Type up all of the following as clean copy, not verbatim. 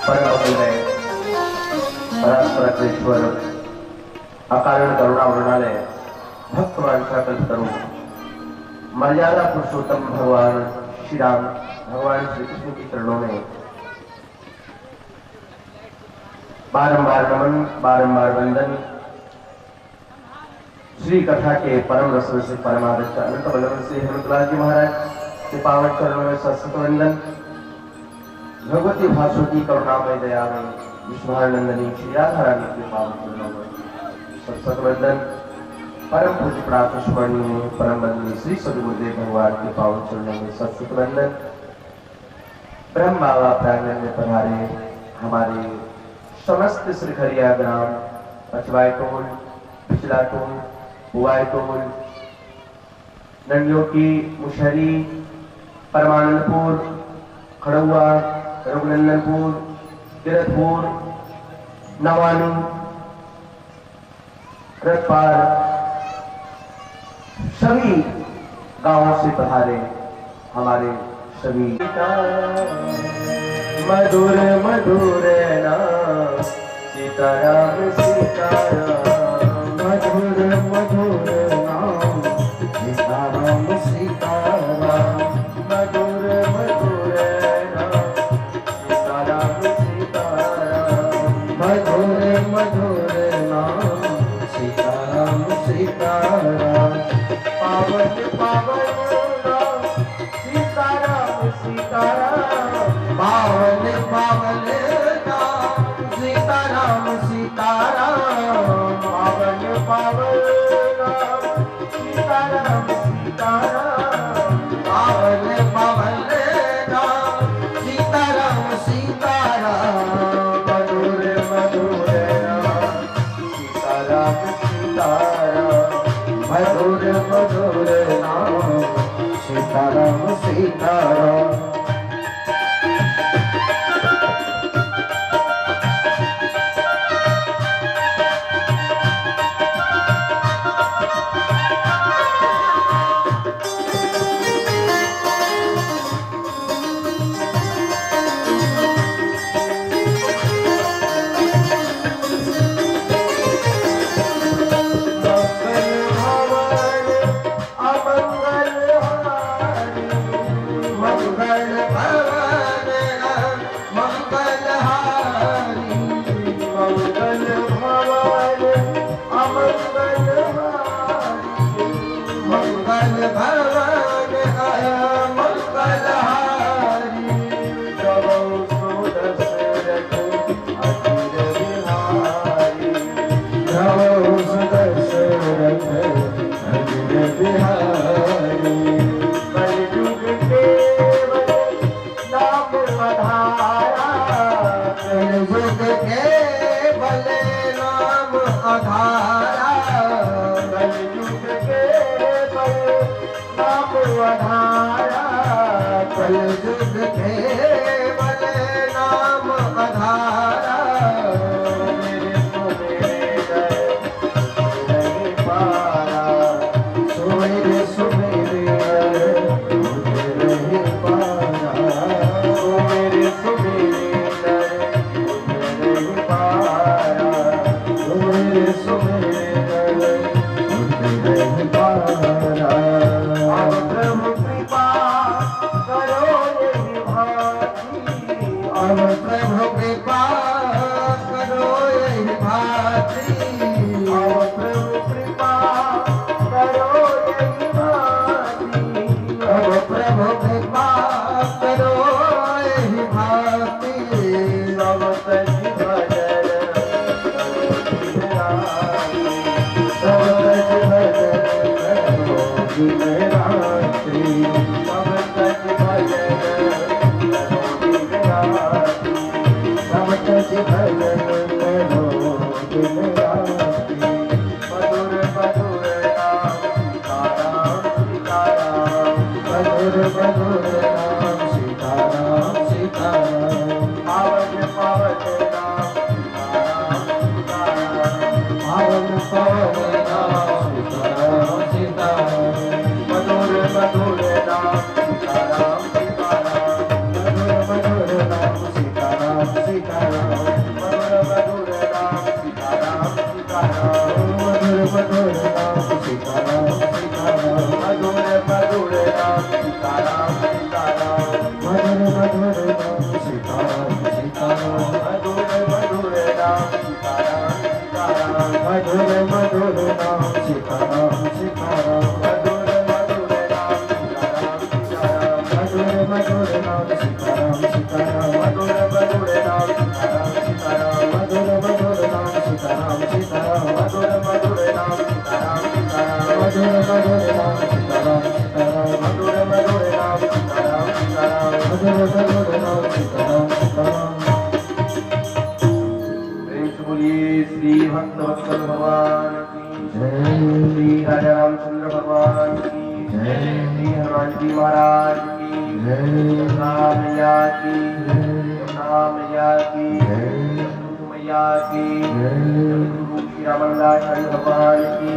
परममंगलमय परात्परेश्वर अकारण करुणा वरुणालय भक्तवान कल्प करूं मर्यादा पुरुषोत्तम भगवान श्री राम भगवान श्री कृष्ण की चरणों में बारंबार नमन बारंबार वंदन। श्री कथा के परम रस से परमादर्श अनंत बलवन से हेमंतलाल जी महाराज के पावन चरणों में सत्सत वंदन। भगवती भास्वती करुणामय दया में विष्णुनंदनी श्री राधा रानी के पावन चरणों में सत्सत वंदन। परम पूज्य प्रातः स्मरणीय परम वंदनीय श्री सद्गुरुदेव भगवान के पावन चरणों में सत्सत वंदन। ब्रह्म बाबा प्रांगण में पधारे हमारे समस्त श्रीखरिया ग्राम पचवाई टोल पिछला टोल बुआई टोल नंदियों की मुशहरी परमानंदपुर खड़ुआ रघुनंदनपुर गिरधपुर नवानी रतपार सभी गांवों से पधारे हमारे सभी मधुर मधुर नाम सीताराम सीताराम मधुर मधुर नाम सीताराम सीताराम मधुर मधुर नाम सीताराम सीताराम मधुर मधुर नाम सीताराम सीताराम पावन पावन नाम सीताराम सीताराम पावन पावन नाम सीताराम सीताराम पावन पावन नाम सीताराम सीताराम पावन पावन नाम सीताराम सीताराम मधुर मधुर नाम सीताराम सीताराम मधुर मधुर नाम सीताराम सीताराम। मधुर मधुर नाम सीताराम, मधुर मधुर नाम सीताराम, सीताराम मधुर मधुर नाम सीताराम, सीताराम मधुर मधुर नाम सीताराम, सीताराम मधुर मधुर नाम सीताराम, सीताराम मधुर मधुर नाम सीताराम, सीताराम। प्रेम से बोलिए श्री भक्तवत्सल भगवान की जय, श्री राजा रामचंद्र भगवान की जय, श्री हनुमान जी महाराज की जय, मैया की मैया की मैया की श्री रामदाचार्य भगवान की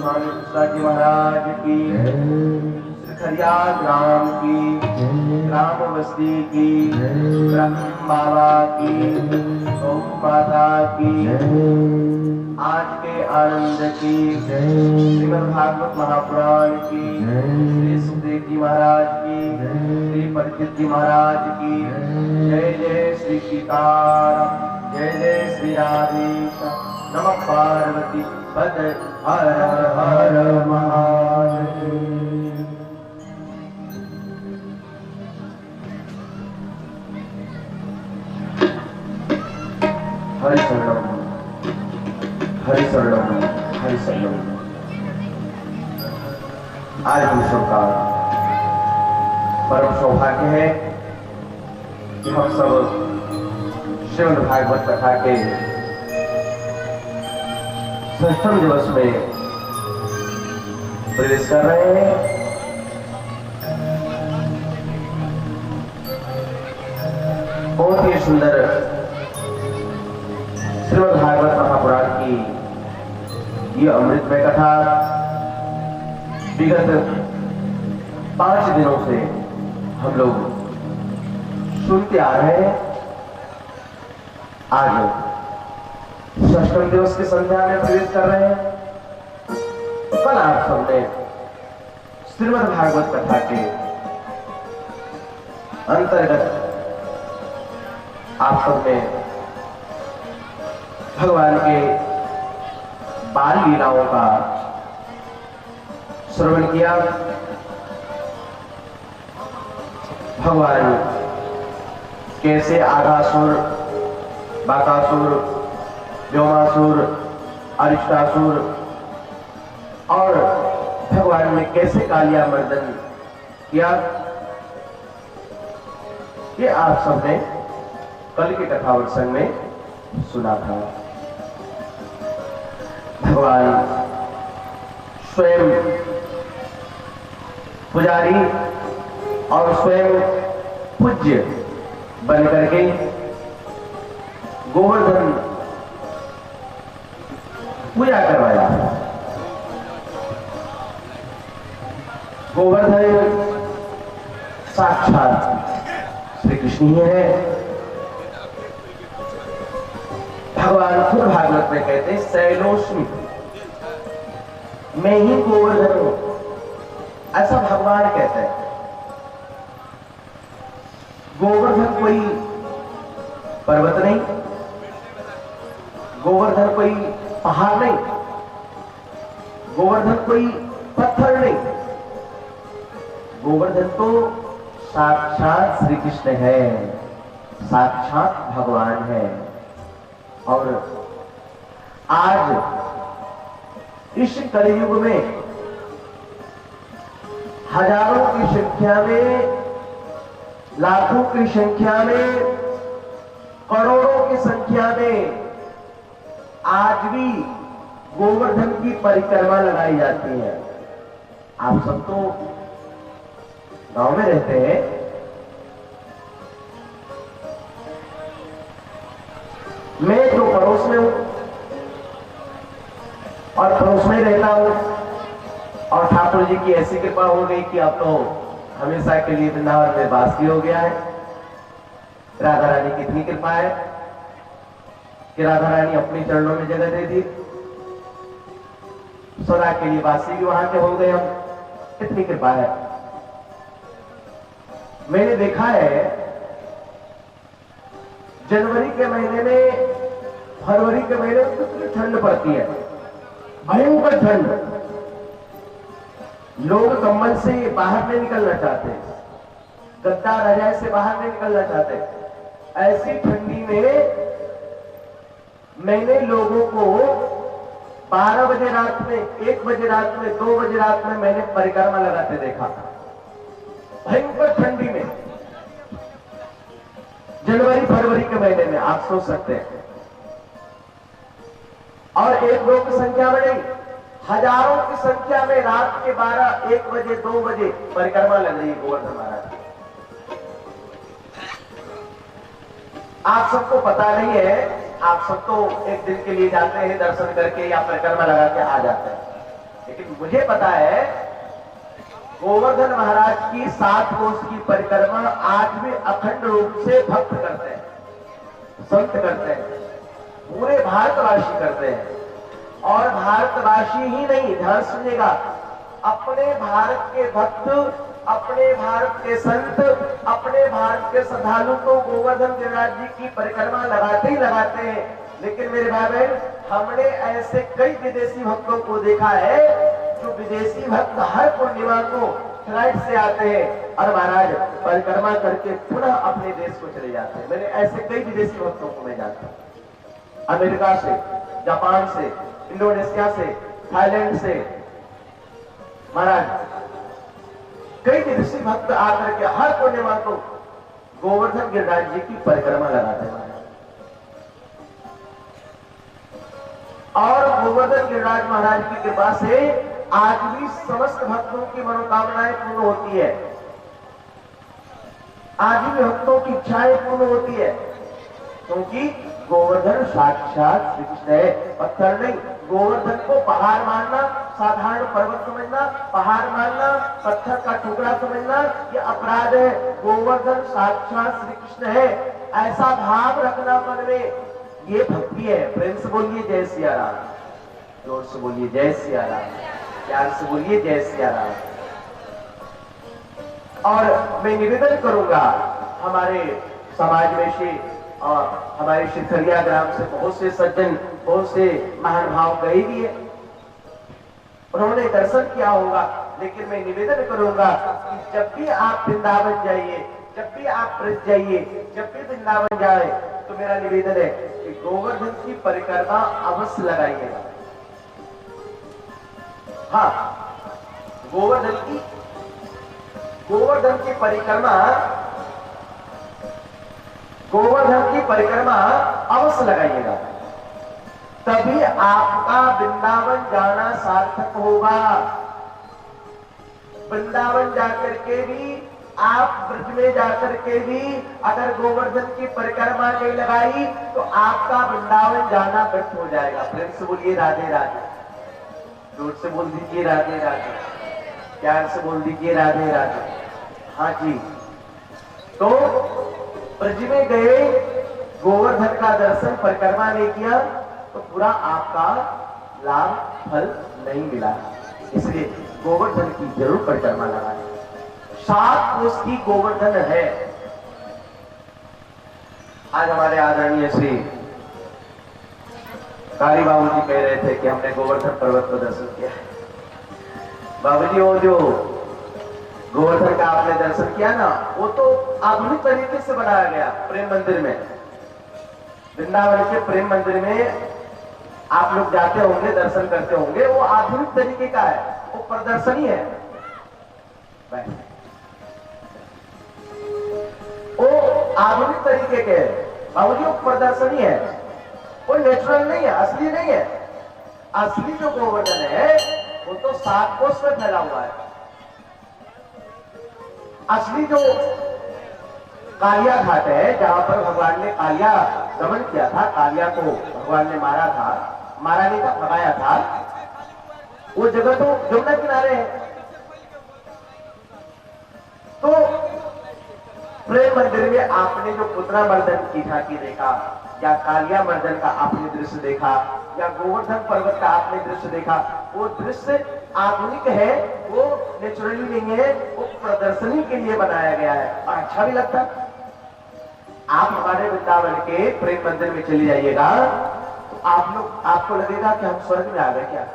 स्वामी कृष्णा जी महाराज की, खरिया ग्राम की, ग्राम बस्ती की, ब्रह्म बाबा की, गौ माता की, आज के आनंद की, श्रीमद् भागवत महापुराण की, श्री सुखदेव जी महाराज की, श्री परीक्षित जी महाराज की जय, जय श्री सीताराम, जय जय श्री राधेश, नमः पार्वती पते हर हर महादेव। हरि शरणम, हरि शरणम, हरि शरणम। आज हम सबका परम सौभाग्य है कि हम सब श्रीमद् भागवत कथा के 6वें दिवस में प्रवेश कर रहे हैं। बहुत ही सुंदर श्रीमद् भागवत महापुराण की ये अमृतमय कथा विगत 5 दिनों से हम लोग सुनते आ रहे हैं। आज 6वें दिवस की संध्या में प्रवेश कर रहे हैं। कल आप सबने श्रीमद् भागवत कथा के अंतर्गत आप सबने भगवान के बाल लीलाओं का श्रवण किया। भगवान कैसे आघासुर, बाकासुर, व्योमासुर, अरिष्टासुर और भगवान ने कैसे कालिया मर्दन किया, ये आप सबने कल के कथावत्संग में सुना था। भगवान स्वयं पुजारी और स्वयं पूज्य बन करके गोवर्धन पूजा करवाया। गोवर्धन साक्षात श्री कृष्ण ही है। भगवान खुद भागवत में कहते हैं शैलोष्मी, मैं ही गोवर्धन हूं, ऐसा भगवान कहते हैं। गोवर्धन कोई पर्वत नहीं, गोवर्धन कोई पहाड़ नहीं, गोवर्धन कोई पत्थर नहीं, गोवर्धन तो साक्षात श्री कृष्ण है, साक्षात भगवान है। और आज इस कलयुग में हजारों की संख्या में, लाखों की संख्या में, करोड़ों की संख्या में आज भी गोवर्धन की परिक्रमा लगाई जाती है। आप सब तो गांव में रहते हैं। मैं जो पड़ोस में हूं और पड़ोस में रहता हूं, और ठाकुर जी की ऐसी कृपा हो गई कि अब तो हमेशा के लिए वृंदावन में वास भी हो गया है। राधा रानी की इतनी कृपा है कि राधा रानी अपने चरणों में जगह दे दी, सदा के लिए वासी भी वहां के हो गए हम, इतनी कृपा है। मैंने देखा है जनवरी के महीने में, फरवरी के महीने में कितनी ठंड पड़ती है, भयंकर ठंड। लोग कंबल से बाहर नहीं निकलना चाहते, गद्दा रजाई से बाहर नहीं निकलना चाहते। ऐसी ठंडी में मैंने लोगों को 12 बजे रात में, 1 बजे रात में, 2 बजे रात में मैंने परिक्रमा लगाते देखा, भयंकर ठंडी में, जनवरी फरवरी के महीने में, आप सोच सकते हैं। और एक लोग की संख्या में नहीं, हजारों की संख्या में रात के 12, 1 बजे, 2 बजे परिक्रमा लग रही है गोवर्धन महाराज की। आप सबको पता नहीं है, आप सब तो एक दिन के लिए जाते हैं, दर्शन करके या परिक्रमा लगा के आ जाते हैं, लेकिन मुझे पता है गोवर्धन महाराज की 7 कोस की परिक्रमा आज भी अखंड रूप से भक्त करते हैं, संत करते हैं, पूरे भारतवासी करते हैं। और भारतवासी ही नहीं, ध्यान सुनिएगा, अपने भारत के भक्त, अपने भारत के संत, अपने भारत के श्रद्धालु तो गोवर्धन गिरिराज जी की परिक्रमा लगाते ही लगाते हैं। लेकिन मेरे भाई बहन, हमने ऐसे कई विदेशी भक्तों को देखा है जो विदेशी भक्त हर पूर्णिमा को फ्लाइट से आते हैं और महाराज परिक्रमा करके पुनः अपने देश को चले जाते हैं। मैंने ऐसे कई विदेशी भक्तों को मैं जानता हूं, अमेरिका से, जापान से, इंडोनेशिया से, थाईलैंड से, महाराज कई विदेशी भक्त आकर के हर पूर्णिमा को गोवर्धन गिरिराज जी की परिक्रमा लगाते हैं। और गोवर्धन गिरिराज महाराज की कृपा से आज भी समस्त भक्तों की मनोकामनाएं पूर्ण होती है, आज भी भक्तों की इच्छाएं पूर्ण होती है, क्योंकि गोवर्धन साक्षात श्री कृष्ण है, पत्थर नहीं। गोवर्धन को पहाड़ मानना, साधारण पर्वत समझना, पहाड़ मानना, पत्थर का टुकड़ा समझना, ये अपराध है। गोवर्धन साक्षात श्री कृष्ण है, ऐसा भाव रखना मन में, ये भक्ति है। प्रेम से बोलिए जय सिया राम, जोर से बोलिए जय सिया राम, प्यार से बोलिए जय सिया राम। और मैं निवेदन करूंगा, हमारे समाज में से और हमारे शिखरिया ग्राम से बहुत से सज्जन, बहुत से महानुभाव गए भी है, उन्होंने दर्शन किया होगा, लेकिन मैं निवेदन करूंगा कि जब भी आप वृंदावन जाइए, जब भी आप ब्रज जाइए, जब भी वृंदावन जाए, तो मेरा निवेदन है कि गोवर्धन की परिक्रमा अवश्य लगाइएगा। हाँ, गोवर्धन की परिक्रमा अवश्य लगाइएगा, तभी आपका वृंदावन जाना सार्थक होगा। वृंदावन जाकर के भी, आप ब्रज में जाकर के भी अगर गोवर्धन की परिक्रमा नहीं लगाई तो आपका वृंदावन जाना व्यर्थ हो जाएगा। प्रेम से बोलिए राधे राधे, जोर से बोल दीजिए राधे राधे, प्यार से बोल दीजिए राधे राधे। हाँ जी, तो ब्रज में गए, गोवर्धन का दर्शन, परिक्रमा नहीं किया तो पूरा आपका लाभ फल नहीं मिला। इसलिए गोवर्धन की जरूर परिक्रमा लगाएं। 7 कोस की गोवर्धन है। आज हमारे आदरणीय श्री कारी बाबू जी कह रहे थे कि हमने गोवर्धन पर्वत को दर्शन किया। बाबूजी, वो जो गोवर्धन का आपने दर्शन किया ना, वो तो आधुनिक तरीके से बनाया गया प्रेम मंदिर में, वृंदावन के प्रेम मंदिर में आप लोग जाते होंगे, दर्शन करते होंगे, वो आधुनिक तरीके का है, वो प्रदर्शनी है, वो आधुनिक तरीके के है बाबूजी, वो प्रदर्शनी है, वो नेचुरल नहीं है, असली नहीं है। असली जो गोवर्धन है वो तो 7 कोस में फैला हुआ है। असली जो कालिया घाट है, जहां पर भगवान ने कालिया दमन किया था, कालिया को भगवान ने मारा था, मारा नहीं था, भगाया था, वो जगह तो जमुना किनारे है। तो प्रेम मंदिर में आपने जो पुतना मर्दन की झांकी देखा, या कालिया मर्दन का आपने दृश्य देखा, या गोवर्धन पर्वत का आपने दृश्य देखा, वो दृश्य आधुनिक है, वो नेचुरली नहीं है, वो प्रदर्शनी के लिए बनाया गया है और अच्छा भी लगता है। आप हमारे वृंदावन के प्रेम मंदिर में चले जाइएगा तो आपको लगेगा कि हम स्वर्ग में आ गए क्या।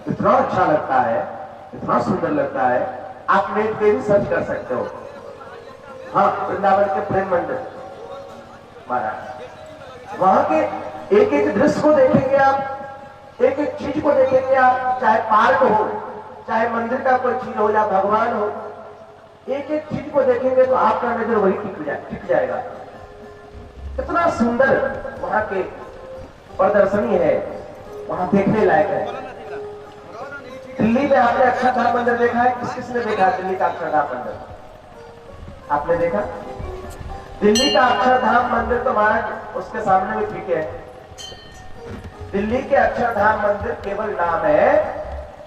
इतना अच्छा लगता है, इतना सुंदर लगता है। आप नेट पे भी सर्च कर सकते हो। हाँ, वृंदावन के प्रेम मंदिर महाराज, वहां के एक एक दृश्य को देखेंगे आप, एक एक चीज को देखेंगे आप, चाहे पार्क हो, चाहे मंदिर का कोई चीज हो या भगवान हो, एक एक चीज को देखेंगे तो आपका नजर वही टिक जाएगा। कितना सुंदर वहां के प्रदर्शनी है, वहां देखने लायक है। दिल्ली में आपने अक्षरधाम मंदिर देखा है? किस किसने देखा है दिल्ली का अक्षरधाम मंदिर? आपने देखा? दिल्ली का अक्षरधाम मंदिर तो महाराज उसके सामने भी ठीक है। दिल्ली के अक्षरधाम मंदिर केवल नाम है,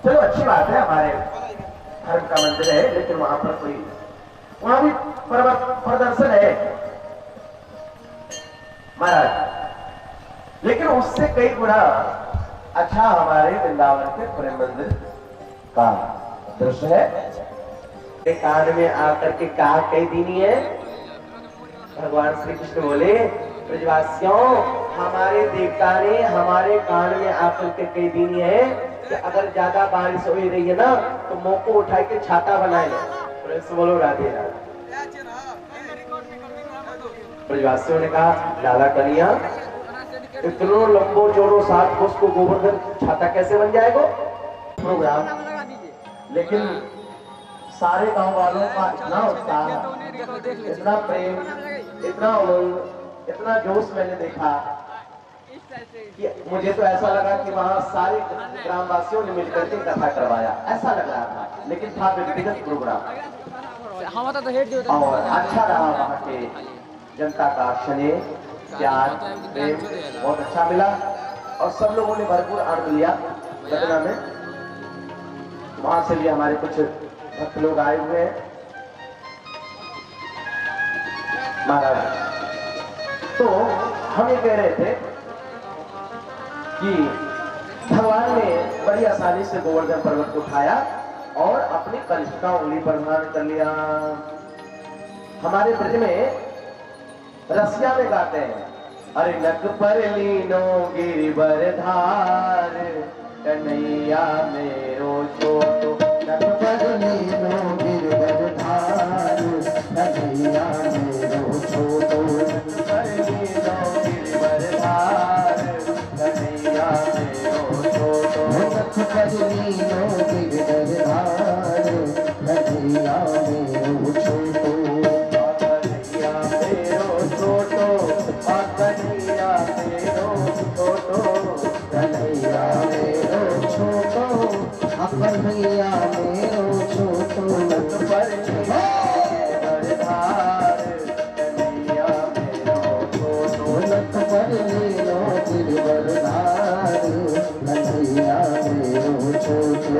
चलो अच्छी बात है, हमारे धर्म का मंदिर है, लेकिन वहां पर कोई, वहां भी प्रदर्शन है महाराज, लेकिन उससे कई गुना अच्छा हमारे वृंदावन के प्रेम मंदिर का दृश्य है। कान में आकर के कहा कई दीनी है, भगवान श्री कृष्ण बोले ब्रजवासियों, हमारे देवता ने हमारे कान में आकर के कई दीनी है कि अगर ज्यादा बारिश हो रही है ना तो मुंह को उठा के छाता बनाए लो। बोलो राधे राधे। ब्रजवासियों ने कहा लाला कन्हैया, इतनो लंबो चौड़ो 7 कोस को गोवर्धन छाता कैसे बन जाएगा? प्रोग्राम, लेकिन सारे गांव वालों का इतना उत्साह, इतना प्रेम, इतना उमंग, इतना जोश मैंने देखा कि मुझे तो ऐसा लगा कि वहां सारे ग्रामवासियों ने मिलकर के कथा करवाया, ऐसा लग रहा था। लेकिन था व्यक्तिगत प्रोग्राम और अच्छा रहा। वहां के जनता का स्नेह, प्यार, प्रेम बहुत अच्छा मिला और सब लोगों ने भरपूर आनंद लिया घटना में। वहां से भी हमारे कुछ भक्त लोग आए हुए हैं महाराज। तो हम ये कह रहे थे कि भगवान ने बड़ी आसानी से गोवर्धन पर्वत को उठाया और अपनी कनिष्ठ का उंगली पर धारण कर लिया। हमारे ब्रज में रसिया में गाते हैं, अरे नक पर लीनो गिरिवर धार, कन्हैया मेरो छोटो, नक पर लीनो गिरिवर धार, कन्हैया मेरो छोटो, नक पर लीनो गिरिवर धार, कन्हैया मेरो छोटो, नक पर लीनो गिरिवर धार, कन्हैया मेरो छोटो, कन्हैया मेरो छोटो, कन्हैया मेरो छोटो, कन्हैया मेरो छोटो, नक पर गिरिवर धार, कन्हैया मेरो छोटो, नक पर लीनो गिरिवर धार, कन्हैया मेरो छोटो।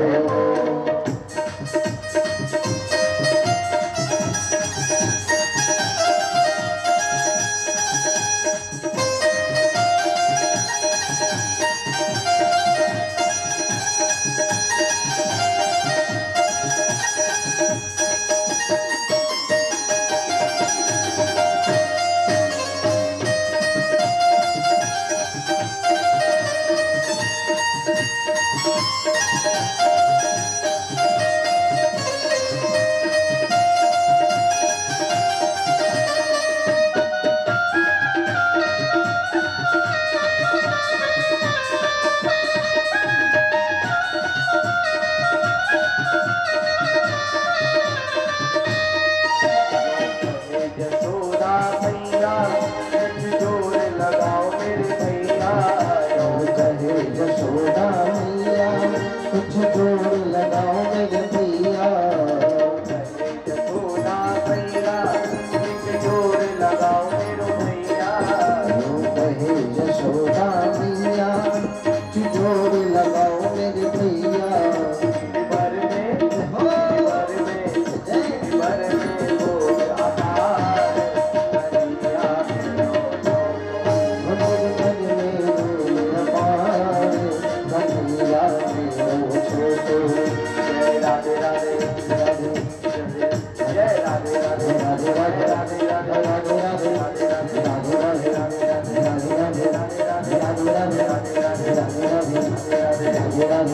राधे राधे राधे राधे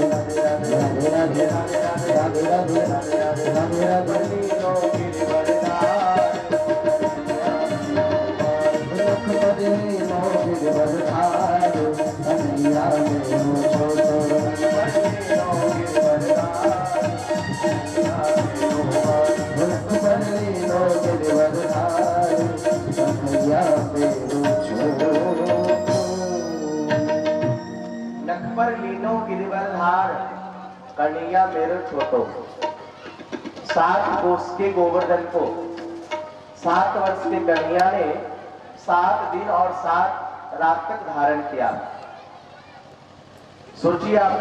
राधे राधे राधे राधे राधे राधे कन्हैया मेरे छोटो 7 कोस के गोवर्धन को 7 वर्ष के कन्हैया ने 7 दिन और 7 रात तक धारण किया। सोचिए आप,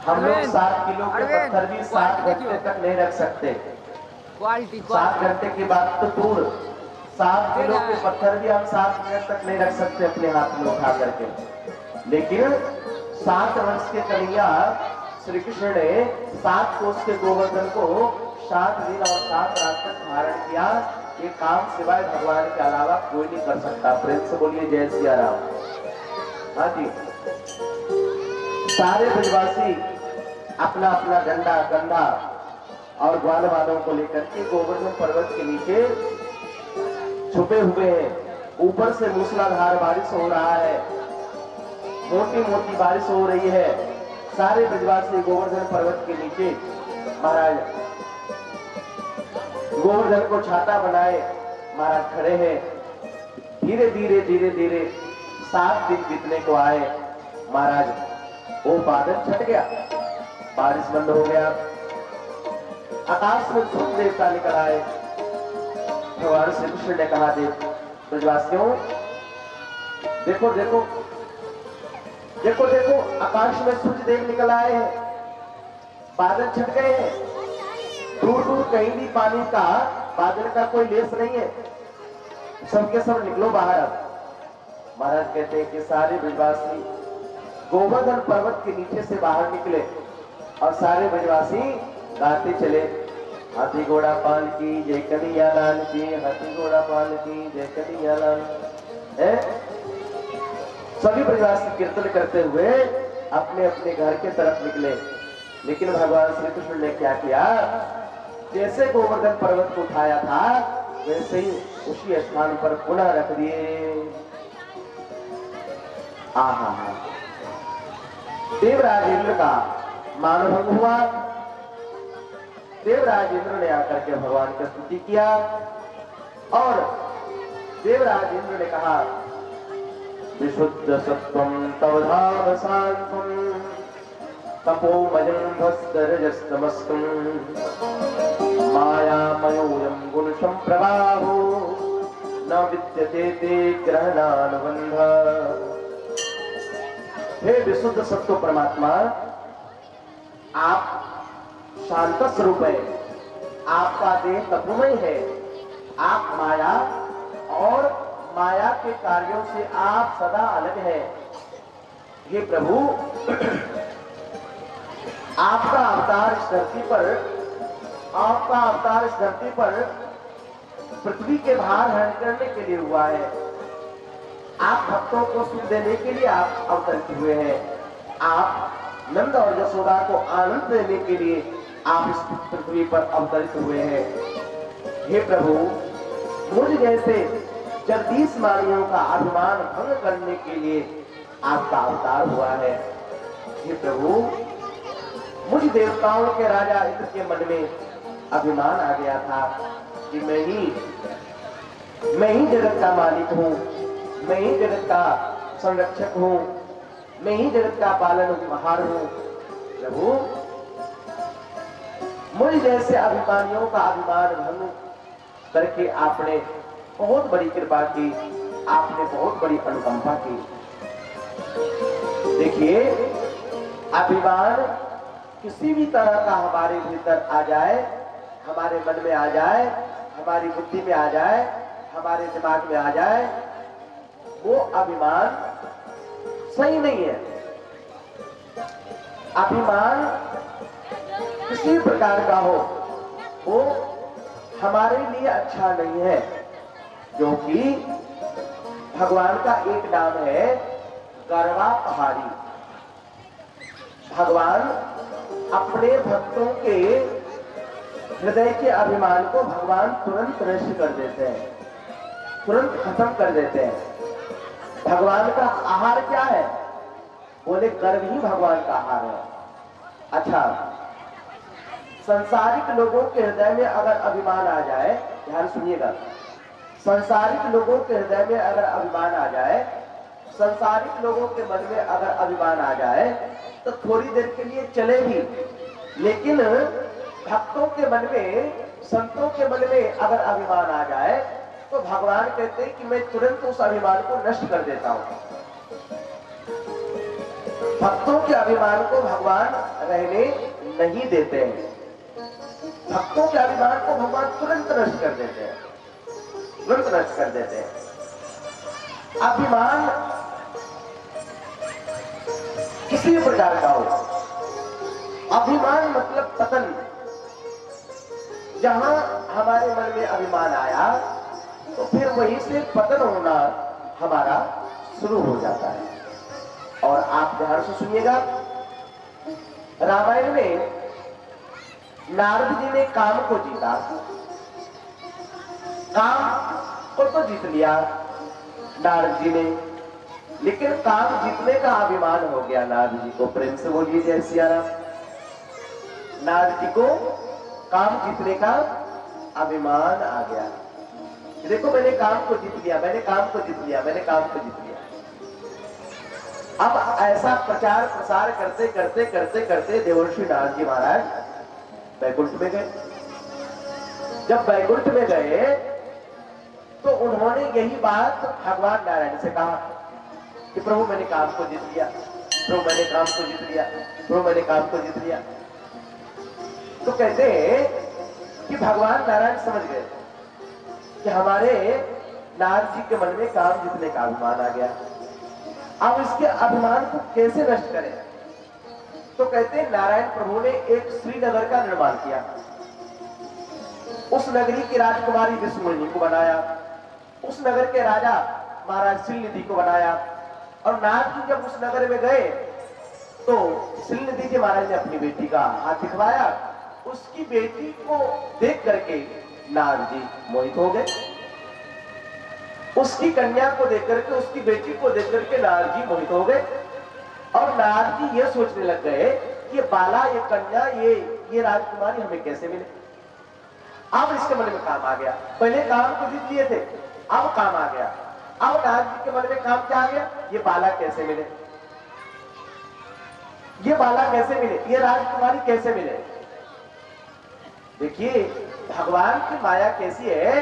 हम लोग 7 किलो के पत्थर भी 7 घंटे तक नहीं रख सकते। 7 घंटे के बाद तो दूर 7 किलो के पत्थर भी हम 7 मिनट तक नहीं रख सकते अपने हाथ में उठा करके। लेकिन 7 वर्ष के कन्हैया श्री कृष्ण ने 7 कोस के गोवर्धन को 7 दिन और 7 रात तक धारण किया। ये काम सिवाय भगवान के अलावा कोई नहीं कर सकता। प्रेम से बोलिए जय सिया राम। हाँ जी, सारे ब्रजवासी अपना अपना डंडा कंधा और ग्वाल वालों को लेकर के गोवर्धन पर्वत के नीचे छुपे हुए हैं। ऊपर से मूसलाधार बारिश हो रहा है, मोटी मोटी बारिश हो रही है। सारे ब्रजवासी गोवर्धन पर्वत के नीचे महाराज गोवर्धन को छाता बनाए महाराज खड़े हैं। धीरे धीरे धीरे धीरे 7 दिन बीतने को आए महाराज। वो बादल छट गया, बारिश बंद हो गया, आकाश में सूर्य देवता निकल आए। भगवान श्री कृष्ण ने कहा, ब्रजवासियों देखो देखो देखो देखो, आकाश में सूर्य देव निकल आए हैं, बादल छट गए हैं, दूर दूर कहीं भी पानी का बादल का कोई लेस नहीं है, सबके सब निकलो बाहर। महाराज कहते हैं कि सारे ब्रजवासी गोवर्धन पर्वत के नीचे से बाहर निकले और सारे ब्रजवासी गाते चले, हाथी घोड़ा पाल की जय कन्हैया लाल की, हाथी घोड़ा पाल की जय कन्हैया लाल। सभी ब्रजवासी कीर्तन करते हुए अपने अपने घर के तरफ निकले। लेकिन भगवान श्री कृष्ण ने क्या किया, जैसे गोवर्धन पर्वत को उठाया था वैसे ही उसी स्थान पर पुनः रख दिए। आहा, देवराज इंद्र का मानभंग हुआ। देवराज इंद्र ने आकर के भगवान की स्तुति किया और देवराज इंद्र ने कहा, विशुद्ध सत्वं तव धाम शांतम् तपोमयं भस्करजस्तमस्तम् मायामयोऽयं गुणसम्प्रभावो न विद्यते ते ग्रहणानुबन्ध। हे विशुद्ध सत्व परमात्मा, आप शांत स्वरूप है, आपका देह तपोमय है, आप माया और माया के कार्यों से आप सदा अलग है। हे प्रभु, आपका अवतार इस धरती पर, आपका अवतार इस धरती पर पृथ्वी के भार हरण करने के लिए हुआ है। आप भक्तों को सुख देने के लिए आप अवतरित हुए हैं। आप नंद और यशोदा को आनंद देने के लिए आप इस पृथ्वी पर अवतरित हुए हैं। हे प्रभु, मुझ जैसे जगदीश मानियों का अभिमान भंग करने के लिए आपका अवतार हुआ है। हे प्रभु, मुझ देवताओं के राजा इंद्र के मन में अभिमान आ गया था कि मैं ही जगत का मालिक हूँ, मैं ही जगत का संरक्षक हूँ, मैं ही जगत का पालनहार हूँ। प्रभु, मुझ जैसे अभिमानियों का अभिमान भंग करके आपने बहुत बड़ी कृपा की, आपने बहुत बड़ी अनुकंपा की। देखिए, अभिमान किसी भी तरह का हमारे भीतर आ जाए, हमारे मन में आ जाए, हमारी बुद्धि में आ जाए, हमारे दिमाग में आ जाए, वो अभिमान सही नहीं है। अभिमान किसी प्रकार का हो, वो हमारे लिए अच्छा नहीं है। क्योंकि भगवान का एक नाम है गर्वा पहाड़ी। भगवान अपने भक्तों के हृदय के अभिमान को भगवान तुरंत नष्ट कर देते हैं, तुरंत खत्म कर देते हैं। भगवान का आहार क्या है? बोले गर्व ही भगवान का आहार है। अच्छा, संसारिक लोगों के हृदय में अगर अभिमान आ जाए, ध्यान सुनिएगा, संसारिक लोगों के हृदय में अगर अभिमान आ जाए, संसारिक लोगों के मन में अगर अभिमान आ जाए, तो थोड़ी देर के लिए चले भी, लेकिन भक्तों के मन में, संतों के मन में अगर अभिमान आ जाए तो भगवान कहते हैं कि मैं तुरंत उस अभिमान को नष्ट कर देता हूं। भक्तों के अभिमान को भगवान रहने नहीं देते हैं। भक्तों के अभिमान को भगवान तुरंत नष्ट कर देते हैं, तुरंत नष्ट कर देते हैं। अभिमान किसी भी प्रकार का हो, अभिमान मतलब पतन। जहां हमारे मन में अभिमान आया तो फिर वहीं से पतन होना हमारा शुरू हो जाता है। और आप ध्यान से सुनिएगा, रामायण में नारद जी ने काम को जीता, काम को तो जीत लिया नारद जी ने, लेकिन काम जीतने का अभिमान हो गया नारद जी को। प्रेम से बोलिए जय सिया राम। नारद जी को काम जीतने का अभिमान आ गया। देखो मैंने काम को जीत लिया, मैंने काम को जीत लिया, मैंने काम को जीत लिया। अब ऐसा प्रचार प्रसार करते करते करते करते देवर्षि नारद जी महाराज बैकुंठ में गए। जब बैकुंठ में गए तो उन्होंने यही बात भगवान नारायण से कहा कि प्रभु मैंने काम को जीत लिया, प्रभु मैंने काम को जीत लिया, प्रभु मैंने काम को जीत लिया। तो कहते हैं कि भगवान नारायण समझ गए कि हमारे नारद जी के मन में काम जीतने का अभिमान आ गया। अब इसके अभिमान को कैसे नष्ट करें? तो कहते हैं नारायण प्रभु ने एक श्रीनगर का निर्माण किया, उस नगरी की राजकुमारी विष्णुमणि को बनाया, उस नगर के राजा महाराज शिलनिधि को बनाया। और नारद जी जब उस नगर में गए तो शिलनिधि जी महाराज ने अपनी बेटी का हाथ दिखवाया। उसकी बेटी को देख करके नारद जी मोहित हो गए। उसकी कन्या को देख करके, उसकी बेटी को देख करके नारद जी मोहित हो गए। और नारद जी ये सोचने लग गए कि ये बाला, ये कन्या, ये राजकुमारी हमें कैसे मिले। अब इसके मन में काम आ गया। पहले काम को जीत लिए थे, अब काम आ गया। अब नारद जी के मन में काम क्या आ गया? ये बाला कैसे मिले, ये बाला कैसे मिले, ये राजकुमारी कैसे मिले। देखिए भगवान की माया कैसी है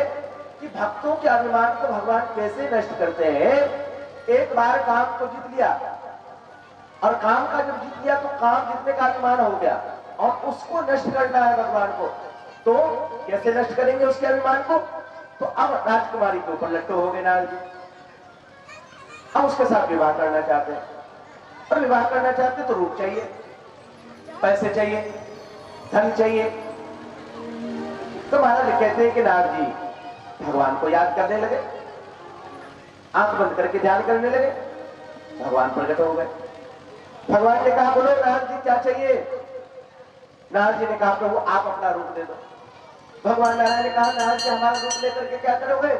कि भक्तों के अभिमान को भगवान कैसे नष्ट करते हैं। एक बार काम को जीत लिया, और काम का जब जीत लिया तो काम जीतने का अभिमान हो गया, और उसको नष्ट करना है भगवान को। तो कैसे नष्ट करेंगे उसके अभिमान को? तो अब राजकुमारी के ऊपर लट्टू हो गए नारद जी। अब उसके साथ विवाह करना चाहते हैं, और विवाह करना चाहते तो रूप चाहिए, पैसे चाहिए, धन चाहिए। तो महाराज कहते हैं कि नारद जी भगवान को याद करने लगे, आंख बंद करके ध्यान करने लगे, भगवान प्रकट हो गए। भगवान ने कहा बोलो नारद जी क्या चाहिए? नारद जी ने कहा प्रभु आप अपना रूप दे दो। भगवान नारायण ने कहा नारद जी हमारा रूप लेकर के क्या करोगे?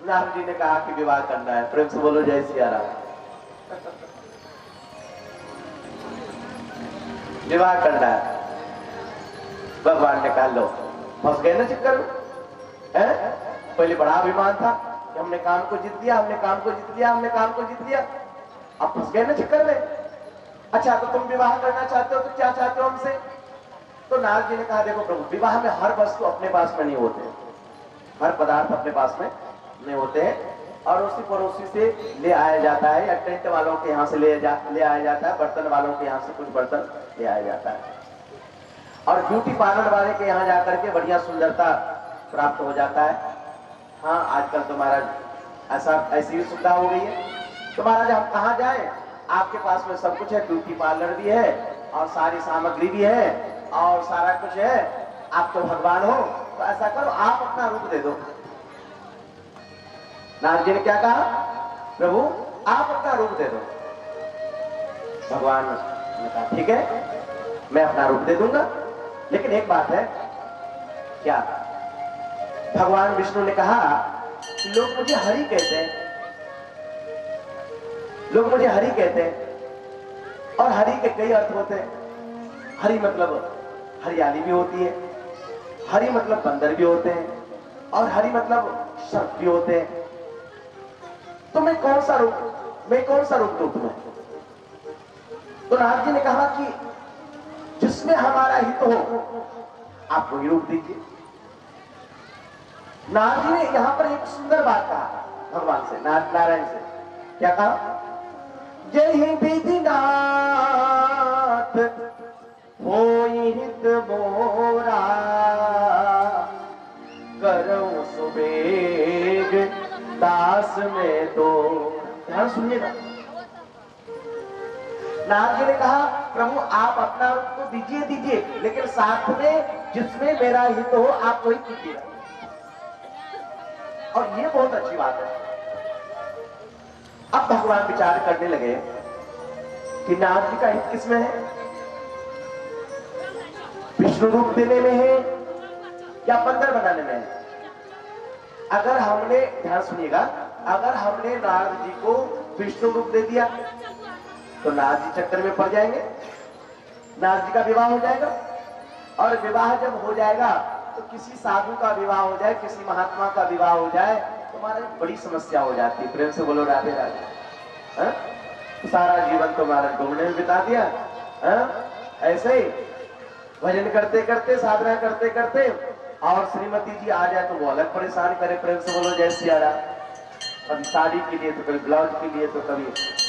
नारद जी ने कहा कि विवाह करना है। प्रेम से बोलो जय सिया राम। विवाह करना है। भगवान ने कहा लो, फंस गए ना चक्कर में। पहले बड़ा अभिमान था कि हमने काम को जीत लिया, हमने काम को जीत लिया, हमने काम को जीत लिया। अब फंस गए ना चक्कर में। अच्छा तो तुम विवाह करना चाहते हो तो क्या चाहते हो हमसे? तो नारद जी ने कहा देखो प्रभु, विवाह में हर वस्तु अपने पास में नहीं होते, हर पदार्थ अपने पास में नहीं होते हैं, और उसी पड़ोसी से ले आया जाता है, या टेंट वालों के यहाँ से ले आया जाता है, बर्तन वालों के यहाँ से कुछ बर्तन ले आया जाता है, और ब्यूटी पार्लर वाले के यहाँ जाकर के बढ़िया सुंदरता प्राप्त हो जाता है। हाँ आजकल तो महाराज ऐसी भी सुविधा हो गई है। तो महाराज हम कहाँ जाए? आपके पास में सब कुछ है, ब्यूटी पार्लर भी है और सारी सामग्री भी है और सारा कुछ है। आप तो भगवान हो, तो ऐसा करो आप अपना रूप दे दो। नारद जी ने क्या कहा? प्रभु आप अपना रूप दे दो। भगवान ने कहा ठीक है मैं अपना रूप दे दूंगा, लेकिन एक बात है। क्या? भगवान विष्णु ने कहा कि लोग मुझे हरि कहते हैं, लोग मुझे हरि कहते हैं, और हरि के कई अर्थ होते हैं। हरि मतलब हरियाली भी होती है, हरि मतलब बंदर भी होते हैं, और हरि मतलब सर्प भी होते हैं। तो मैं कौन सा रूप दूं तुम्हें? तो नारद जी ने कहा कि जिसमें हमारा हित हो, आप वही रूप दीजिए। नारद जी ने यहां पर एक सुंदर बात कहा भगवान से, नारायण से। क्या कहा? जय विधिनाथ होई हित मोरा, करो सुबेग दास में दो। ध्यान सुनिएगा। नारद जी ने कहा प्रभु आप अपना रूप तो दीजिए दीजिए, लेकिन साथ में जिसमें मेरा हित हो आप वही कीजिएगा। और ये बहुत अच्छी बात है। अब भगवान विचार करने लगे कि नारद जी का हित किसमें है? विष्णु रूप देने में है या बंदर बनाने में है? अगर हमने, ध्यान सुनिएगा, अगर हमने नारद जी को विष्णु रूप दे दिया तो नारद जी चक्कर में पड़ जाएंगे, नारद जी का विवाह हो जाएगा। और विवाह जब हो जाएगा तो किसी साधु का विवाह हो जाए, किसी महात्मा का विवाह हो जाए तो हमारे बड़ी समस्या हो जाती है। प्रेम से बोलो राधे राधे। सारा जीवन तो महाराज घूमने में बिता दिया, ऐसे ही भजन करते करते, साधना करते करते, और श्रीमती जी आ जाए तो वो अलग परेशान करे। प्रेम से बोलो जय सिया राम। कभी साड़ी के लिए तो कभी ब्लाउज के लिए तो कभी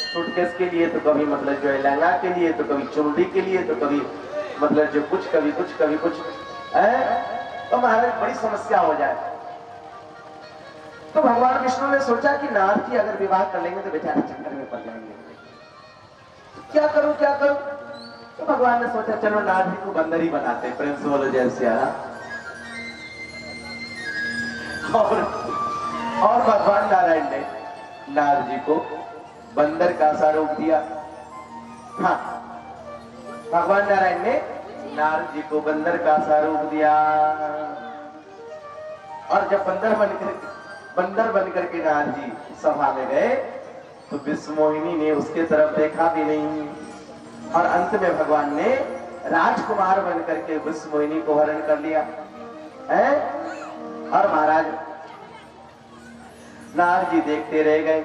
सूटकेस के लिए तो कभी मतलब जो है लहंगा के लिए तो कभी चुनरी के लिए तो कभी मतलब जो कुछ कभी कुछ कभी कुछ तो महाराज बड़ी समस्या हो जाए। तो भगवान विष्णु ने सोचा कि नारद जी अगर विवाह कर लेंगे तो बेचारे चक्कर में पड़ जाएंगे, क्या करूं क्या करूं। तो भगवान ने सोचा चलो नारद जी को बंदर ही बनाते। प्रेम से बोलो जय सिया राम। और भगवान नारायण ने नारद जी को बंदर का सा रूप दिया। हाँ, भगवान नारायण ने नारद जी को बंदर का सा रूप दिया। और जब बंदर बनकर के नारद जी सभा में गए तो विश्वमोहिनी ने उसके तरफ देखा भी नहीं। और अंत में भगवान ने राजकुमार बनकर के विश्वमोहिनी को हरण कर लिया है। और महाराज नारद जी देखते रह गए।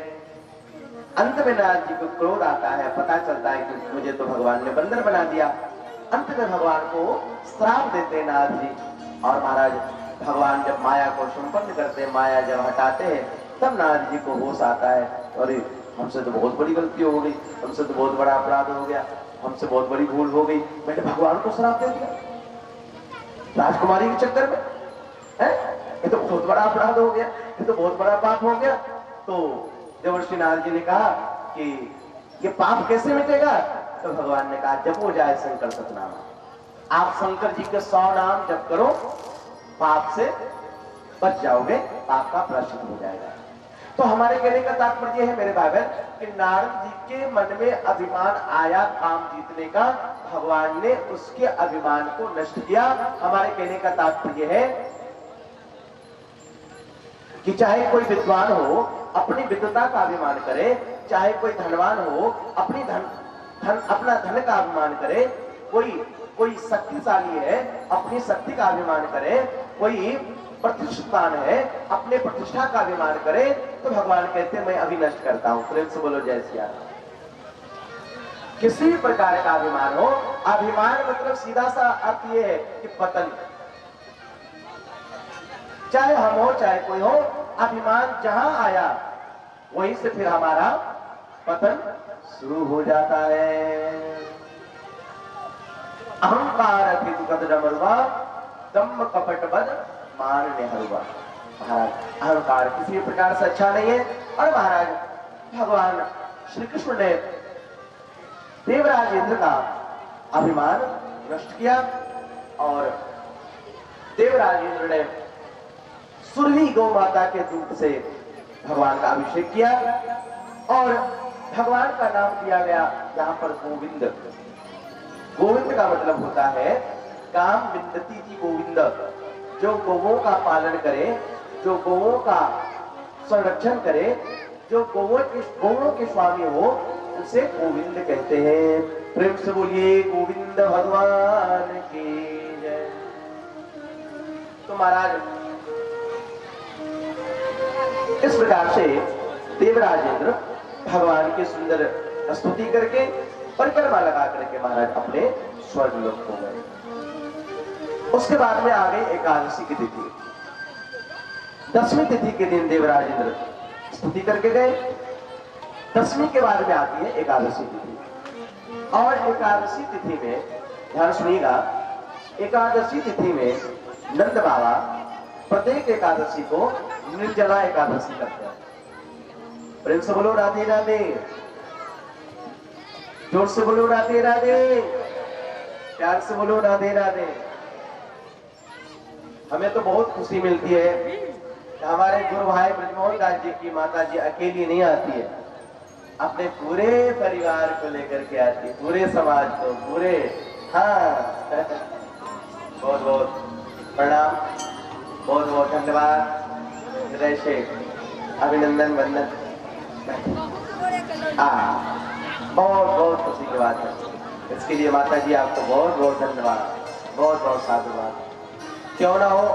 अंत में नारद जी को क्रोध आता है, पता चलता है कि मुझे तो भगवान ने बंदर बना दिया। अंत में भगवान को श्राप देते नारद जी। और महाराज भगवान जब माया को संपन्न करते, माया जब हटाते हैं, तब नारद जी को होश आता है, अरे हमसे तो बहुत बड़ी गलती हो गई, हमसे तो बहुत बड़ा अपराध हो गया, हमसे बहुत बड़ी भूल हो गई, मैंने भगवान को श्राप दे दिया राजकुमारी के चक्कर में है। ये तो बहुत बड़ा अपराध हो गया, ये तो बहुत बड़ा पाप हो गया। तो देवर्षि नारद जी ने कहा कि ये पाप कैसे मिटेगा? तो भगवान ने कहा जब हो जाए शंकर सतनाम, आप शंकर जी के 100 नाम जप करो, पाप से बच जाओगे, पाप का प्रायश्चित हो जाएगा। तो हमारे कहने का तात्पर्य है मेरे भाई बहन कि नारद जी के मन में अभिमान आया काम जीतने का, भगवान ने उसके अभिमान को नष्ट किया। हमारे कहने का तात्पर्य है कि चाहे कोई विद्वान हो अपनी विद्वता का अभिमान करे, चाहे कोई धनवान हो अपना धन का अभिमान करे, कोई शक्तिशाली है अपनी शक्ति का अभिमान करे, कोई प्रतिष्ठान है अपने प्रतिष्ठा का अभिमान करे, तो भगवान कहते हैं मैं अभी नष्ट करता हूं। प्रेम से बोलो जय सिया राम। किसी भी प्रकार का अभिमान हो, अभिमान मतलब सीधा सा अर्थ ये है कि पतन, चाहे हम हो चाहे कोई हो, अभिमान जहां आया वहीं से फिर हमारा पतन शुरू हो जाता है। अहंकार डमरुआ दम्भ कपट बद मान नेहरुआ। महाराज अहंकार किसी प्रकार से अच्छा नहीं है। और महाराज भगवान श्री कृष्ण ने देवराज इंद्र का अभिमान नष्ट किया और देवराज इंद्र ने सुरभि गौ माता के दूध से भगवान का अभिषेक किया और भगवान का नाम दिया गया यहाँ पर गोविंद। गोविंद का मतलब होता है काम विंदती थी गोविंद, जो गौओं का पालन करे, जो गौओं का संरक्षण करे, जो गौओं के स्वामी हो, उसे गोविंद कहते हैं। प्रेम से बोलिए गोविंद भगवान की जय। तो महाराज इस प्रकार से देवराज इंद्र भगवान की सुंदर स्तुति करके परिक्रमा लगा करके महाराज अपने स्वर्ग लोक हो गए। उसके बाद में आ गई एकादशी की तिथि। 10वीं तिथि के दिन देवराज इंद्र स्तुति करके गए। 10वीं के बाद में आती है एकादशी तिथि। और एकादशी तिथि में ध्यान सुनिएगा, एकादशी तिथि में नंद बाबा प्रत्येक एकादशी को निर्जला एकादशी करते हैं। प्रेम से बोलो राधे राधे, जोर से बोलो राधे राधे, प्यार से बोलो राधे राधे। हमें तो बहुत खुशी मिलती है कि हमारे गुरु भाई ब्रजमोहन दास जी की माता जी अकेली नहीं आती है, अपने पूरे परिवार को लेकर के आती है, पूरे समाज को, पूरे, हाँ बहुत बहुत प्रणाम, बहुत बहुत धन्यवाद, हृदय से अभिनंदन वंदन। बहुत बहुत खुशी की बात है, इसके लिए माता जी आपको बहुत बहुत धन्यवाद, बहुत बहुत साधुवाद। क्यों ना हो,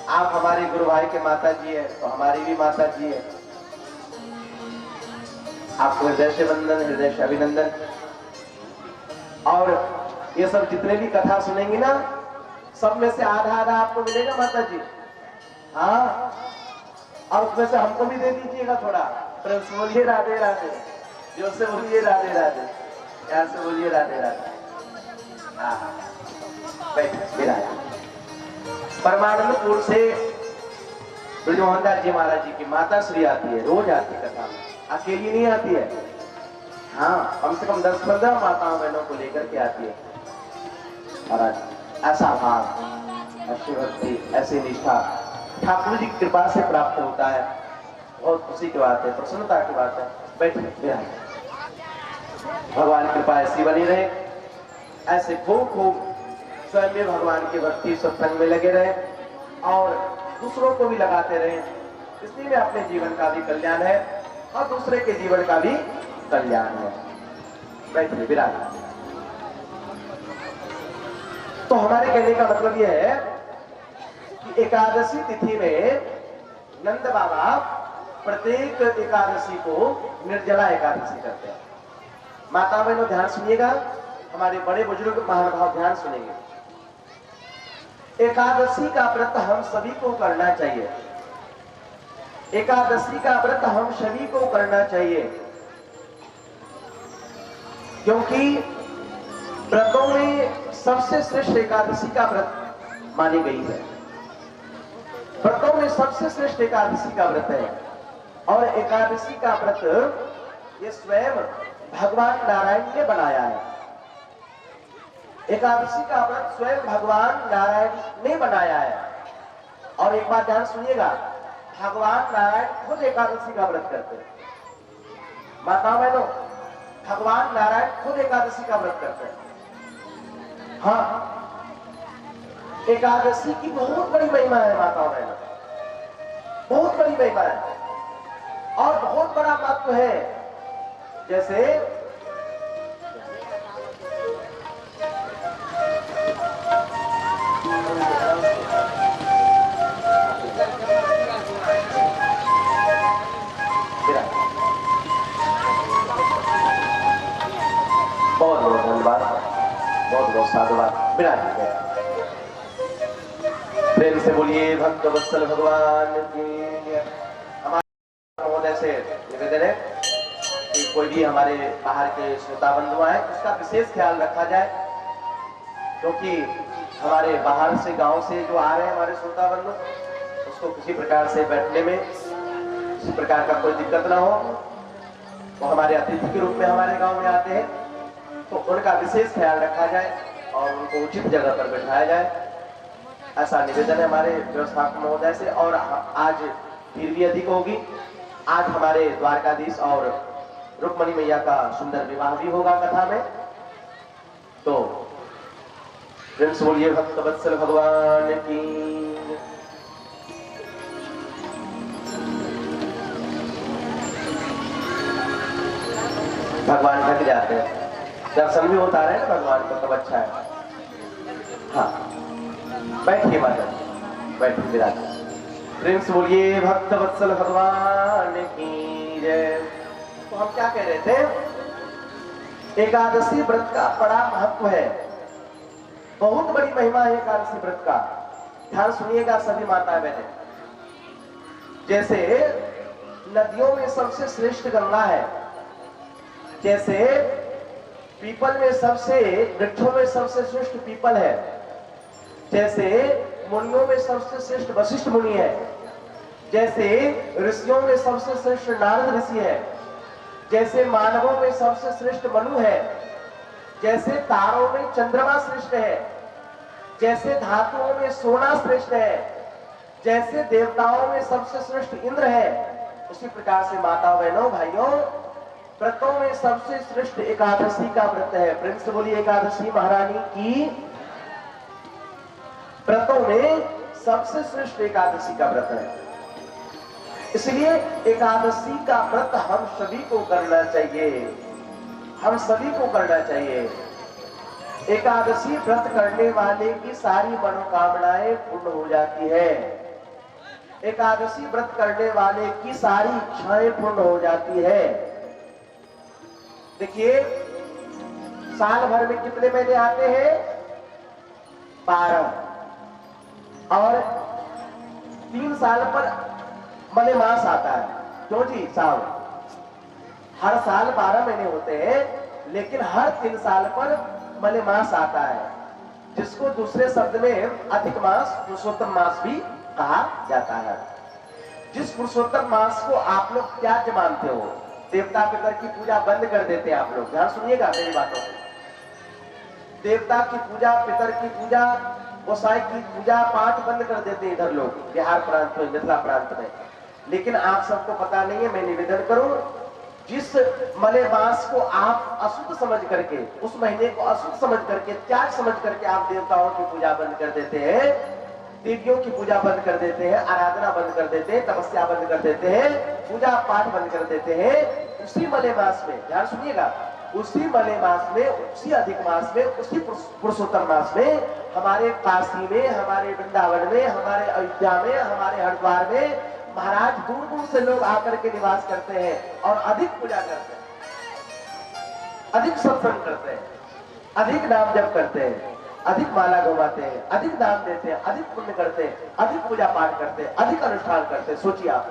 आप हमारे गुरु भाई के माता जी है तो हमारी भी माता जी है। आपको हृदय से वंदन, हृदय से अभिनंदन। और ये सब जितने भी कथा सुनेंगे ना, सब में से आधा आधा आपको मिलेगा माता जी। हाँ, और उसमें से हमको भी दे दीजिएगा थोड़ा। प्रेम से बोलिए राधे राधे, जोर से बोलिए राधे राधे, प्यार से बोलिए राधे राधे। परमानंदपुर से ब्रजमोहन दास जी महाराज जी की माता श्री आती है, रोज आती है कथा में, अकेली नहीं आती है। हाँ, कम से कम 10-15 माताओं बहनों को लेकर के आती है महाराज। ऐसा भाव, ऐसी भक्ति, ऐसी निष्ठा ठाकुर जी की कृपा से प्राप्त होता है। बहुत खुशी की बात है, प्रसन्नता की बात है। बैठिए, भगवान की कृपा ऐसी बनी रहे, ऐसे खूब खूब स्वयं में भगवान की भक्ति सत्संग में लगे रहे और दूसरों को भी लगाते रहे। इसलिए में अपने जीवन का भी कल्याण है और दूसरे के जीवन का भी कल्याण है। बैठिए, विराज। तो हमारे कहने का मतलब यह है कि एकादशी तिथि में नंद बाबा प्रत्येक एकादशी को निर्जला एकादशी करते हैं। माता बहनों ध्यान सुनिएगा, हमारे बड़े बुजुर्ग महानुभाव ध्यान सुनेंगे। एकादशी का व्रत हम सभी को करना चाहिए। एकादशी का व्रत हम सभी को करना चाहिए, क्योंकि व्रतों में सबसे श्रेष्ठ एकादशी का व्रत मानी गई है। व्रतों में सबसे श्रेष्ठ एकादशी का व्रत है और एकादशी का व्रत ये स्वयं भगवान नारायण ने बनाया है। एकादशी का व्रत स्वयं भगवान नारायण ने बनाया है। और एक बात ध्यान सुनिएगा, भगवान नारायण खुद एकादशी का व्रत करते हैं। माता बहनों, भगवान नारायण खुद एकादशी का व्रत करते हैं। हाँ, एकादशी की बहुत बड़ी महिमा है माता बहनों, बहुत बड़ी महिमा है और बहुत बड़ा महत्व है। जैसे बहुत बहुत धन्यवाद, बहुत बहुत साधुवाद। विराज गए, प्रेम से बोलिए भक्त वत्सल भगवान की। हमारे महोदय से निवेदन है कि कोई भी हमारे बाहर के श्रोता बंधु आए उसका विशेष ख्याल रखा जाए, क्योंकि हमारे बाहर से गांव से जो आ रहे हैं हमारे श्रोता बंधु, उसको किसी प्रकार से बैठने में किसी प्रकार का कोई दिक्कत ना हो। वो हमारे अतिथि के रूप में हमारे गांव में आते हैं, तो उनका विशेष ख्याल रखा जाए और उनको उचित जगह पर बैठाया जाए, ऐसा निवेदन है हमारे व्यवस्थापक महोदय से। और आज भीड़ भी अधिक होगी। आज हमारे द्वारकाधीश और रुक्मणी मैया का सुंदर विवाह भी होगा कथा में। तो प्रेम से बोलिए भक्त वत्सल भगवान की। भगवान थक जाते हैं, दर्शन भी होता रहे ना भगवान को, तब अच्छा है। हाँ, बैठिए माता, बैठिए विराज। प्रेम से बोलिए भक्त वत्सल भगवान की जय। तो हम क्या कह रहे थे एकादशी व्रत का बड़ा महत्व है, बहुत बड़ी महिमा है एकादशी व्रत का। ध्यान सुनिएगा सभी माता बहनें। जैसे नदियों में सबसे श्रेष्ठ गंगा है, जैसे पीपल में सबसे, वृक्षों में सबसे श्रेष्ठ पीपल है, जैसे मुनियों में सबसे श्रेष्ठ वशिष्ठ मुनि है, जैसे ऋषियों में सबसे श्रेष्ठ नारद ऋषि है, जैसे मानवों में सबसे श्रेष्ठ मनु है, जैसे तारों में चंद्रमा श्रेष्ठ है, जैसे धातुओं में सोना श्रेष्ठ है, जैसे देवताओं में सबसे श्रेष्ठ इंद्र है, उसी प्रकार से माता बहनों भाइयों व्रतों में सबसे श्रेष्ठ एकादशी का व्रत है। प्रेम से बोलिए एकादशी महारानी की। व्रतों में सबसे श्रेष्ठ एकादशी का व्रत है, इसलिए एकादशी का व्रत हम सभी को करना चाहिए, हम सभी को करना चाहिए। एकादशी व्रत करने वाले की सारी मनोकामनाएं पूर्ण हो जाती है, एकादशी व्रत करने वाले की सारी इच्छाएं पूर्ण हो जाती है। देखिए साल भर में कितने महीने आते हैं? 12, और 3 साल पर मलेमास आता है। क्यों जी साहब? हर साल 12 महीने होते हैं, लेकिन हर 3 साल पर मलेमास आता है, जिसको दूसरे शब्द में अधिक मास, पुरुषोत्तम मास भी कहा जाता है। जिस पुरुषोत्तम मास को आप लोग क्या मानते हो? देवता पितर की पूजा बंद कर देते हैं आप लोग। ध्यान सुनिएगा मेरी बातों को। देवता की पूजा, पितर की पूजा, गोसाई की पूजा पाठ बंद कर देते हैं इधर लोग, बिहार प्रांत में, मिथिला प्रांत में। लेकिन आप सबको पता नहीं है, मैं निवेदन करूं, जिस मलेमास को आप अशुद्ध समझ करके, उस महीने को अशुद्ध समझ करके, त्याग समझ करके आप देवताओं की पूजा बंद कर देते हैं, देवियों की पूजा बंद कर देते हैं, आराधना बंद कर देते हैं, तपस्या बंद कर देते हैं, पूजा पाठ बंद कर देते हैं, उसी मलेमास में, ध्यान सुनिएगा, उसी मलेमास में, उसी अधिक मास में, उसी पुरुषोत्तम मास में हमारे काशी में, हमारे वृंदावन में, हमारे अयोध्या में, हमारे हरिद्वार में महाराज दूर दूर से लोग आकर के निवास करते हैं और अधिक पूजा करते हैं, अधिक सत्संग करते हैं, अधिक नाम जप करते हैं, अधिक माला घुमाते हैं, अधिक दान देते हैं, अधिक पुण्य करते हैं, अधिक पूजा पाठ करते हैं, अधिक अनुष्ठान करते हैं। सोचिए आप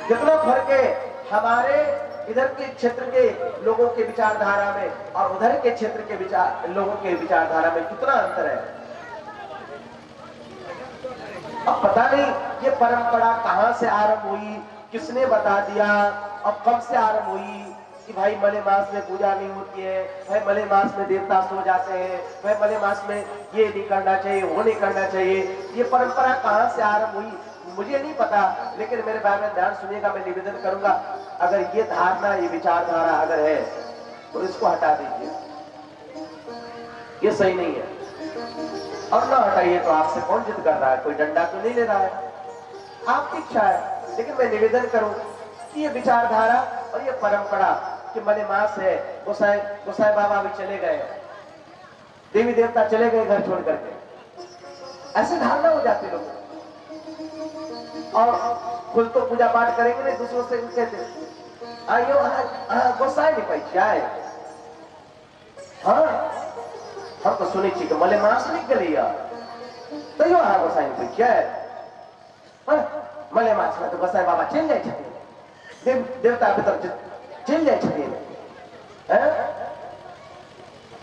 कितना फर्क है हमारे इधर के क्षेत्र के लोगों के विचारधारा में और उधर के क्षेत्र के लोगों के विचारधारा में, कितना अंतर है। अब पता नहीं ये परंपरा कहां से आरंभ हुई, किसने बता दिया, अब कब से आरंभ हुई कि भाई मलेमास में पूजा नहीं होती है, भाई मलेमास में देवता सो जाते हैं, भाई मलेमास में ये नहीं करना चाहिए, वो नहीं करना चाहिए। ये परंपरा कहां से आरंभ हुई मुझे नहीं पता, लेकिन मेरे बारे में ध्यान सुनिएगा, मैं निवेदन करूंगा, अगर ये धारणा, ये विचारधारा अगर है तो इसको हटा दीजिए, ये सही नहीं है। और ना हटाइए तो आपसे कौन जिद कर रहा है, कोई डंडा तो नहीं ले रहा है, आपकी इच्छा है। लेकिन मैं निवेदन करूं कि ये विचारधारा और ये परंपरा कि मलेमास है, गोसाई बाबा भी चले गए, देवी देवता चले गए घर छोड़ करके, ऐसे धारणा हो जाती लोगों। और खुद तो पूजा पाठ करेंगे नहीं, दूसरों से कहते आइयो गोसाई नहीं पहचाए, हाँ हम तो सुनी छी मलेमास नहीं गलिया तो यो गोसाई नहीं पहचाए, मलेमास में तो गोसाई बाबा चल जाए, देवता पितर चल जाए,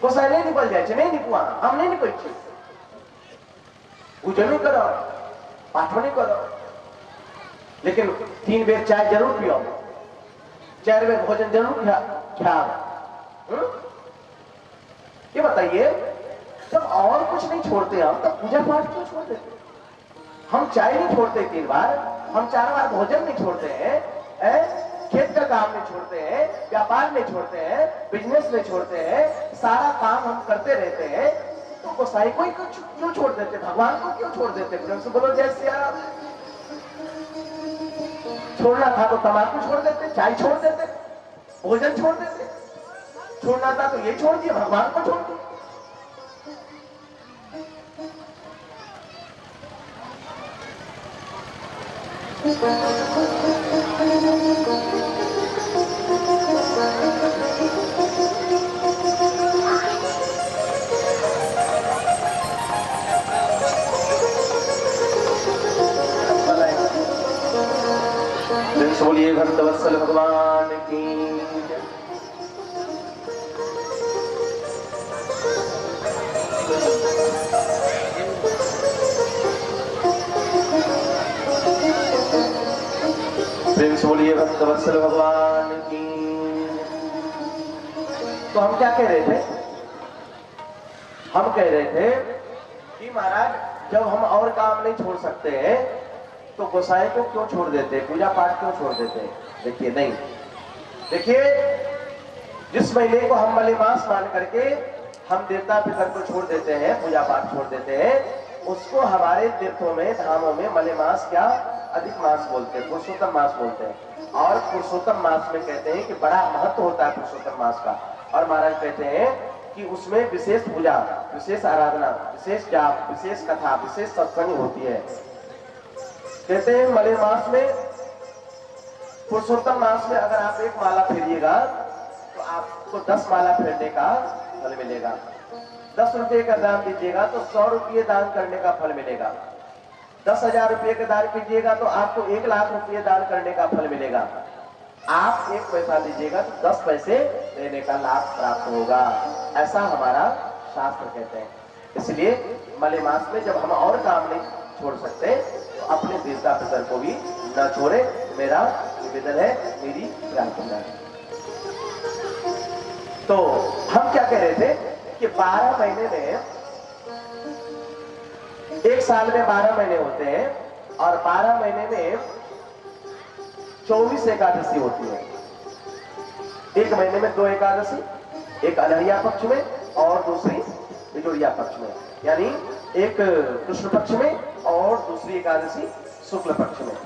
गोसाई नहीं निकल जाए, नहीं निकुआ, हम नहीं निकल, पूजा नहीं करो, पाठ नहीं करो, लेकिन 3 बेर चाय जरूर पियो, 4 बेर भोजन जरूर खाओ। ये बताइए, जब और कुछ नहीं छोड़ते हम, तब पूजा पाठ क्यों छोड़ देते? हम चाय नहीं छोड़ते 3 बार, हम 4 बार भोजन नहीं छोड़ते हैं, खेत का काम नहीं छोड़ते हैं, व्यापार नहीं छोड़ते हैं, बिजनेस नहीं छोड़ते हैं, सारा काम हम करते रहते हैं, तो गोसाई को क्यों छोड़ देते, भगवान को क्यों छोड़ देते? बोलो जय सिया राम। छोड़ना था तो तंबाकू छोड़ देते, चाय छोड़ देते, भोजन छोड़ देते, छोड़ना था तो ये छोड़ दिया, भगवान को छोड़ दिया। बोलिए भक्तवत्सल भगवान की जय। प्रेम से बोलिए भक्तवत्सल भगवान की जय। तो हम क्या कह रहे थे? हम कह रहे थे कि महाराज जब हम और काम नहीं छोड़ सकते हैं तो गोसाई को क्यों छोड़ देते, पूजा पाठ क्यों छोड़ देते? देखिए नहीं, देखिए जिस महीने को हम मलेमास मान करके हम देवता पितर को छोड़ देते हैं, पूजा पाठ छोड़ देते हैं, उसको हमारे तीर्थों में धामों में मलेमास क्या अधिक मास बोलते हैं, पुरुषोत्तम मास बोलते हैं। और पुरुषोत्तम मास में कहते हैं कि बड़ा महत्व होता है पुरुषोत्तम मास का। और महाराज कहते हैं कि उसमें विशेष पूजा, विशेष आराधना, विशेष जाप, विशेष कथा, विशेष सत्संग होती है। कहते हैं मलेमास में, पुरुषोत्तम मास में अगर आप एक माला फेरिएगा तो आपको 10 माला फेरने का फल मिलेगा। 10 रुपये का दान दीजिएगा तो 100 रुपये दान करने का फल मिलेगा। 10,000 रुपये का दान कीजिएगा तो आपको 1 लाख रुपये दान करने का फल मिलेगा। आप 1 पैसा दीजिएगा तो 10 पैसे देने का लाभ प्राप्त होगा, ऐसा हमारा शास्त्र कहते हैं। इसलिए मलेमास में जब हम और काम नहीं छोड़ सकते तो अपने देवता पितर को भी न छोड़े, मेरा निवेदन है, मेरी प्रार्थना है। तो हम क्या कह रहे थे कि 12 महीने में, एक साल में 12 महीने होते हैं और 12 महीने में 24 एकादशी होती है। एक महीने में 2 एकादशी, एक अनहरिया पक्ष में और दूसरी बिजोड़िया पक्ष में, यानी एक कृष्ण पक्ष में और दूसरी एकादशी शुक्ल पक्ष में।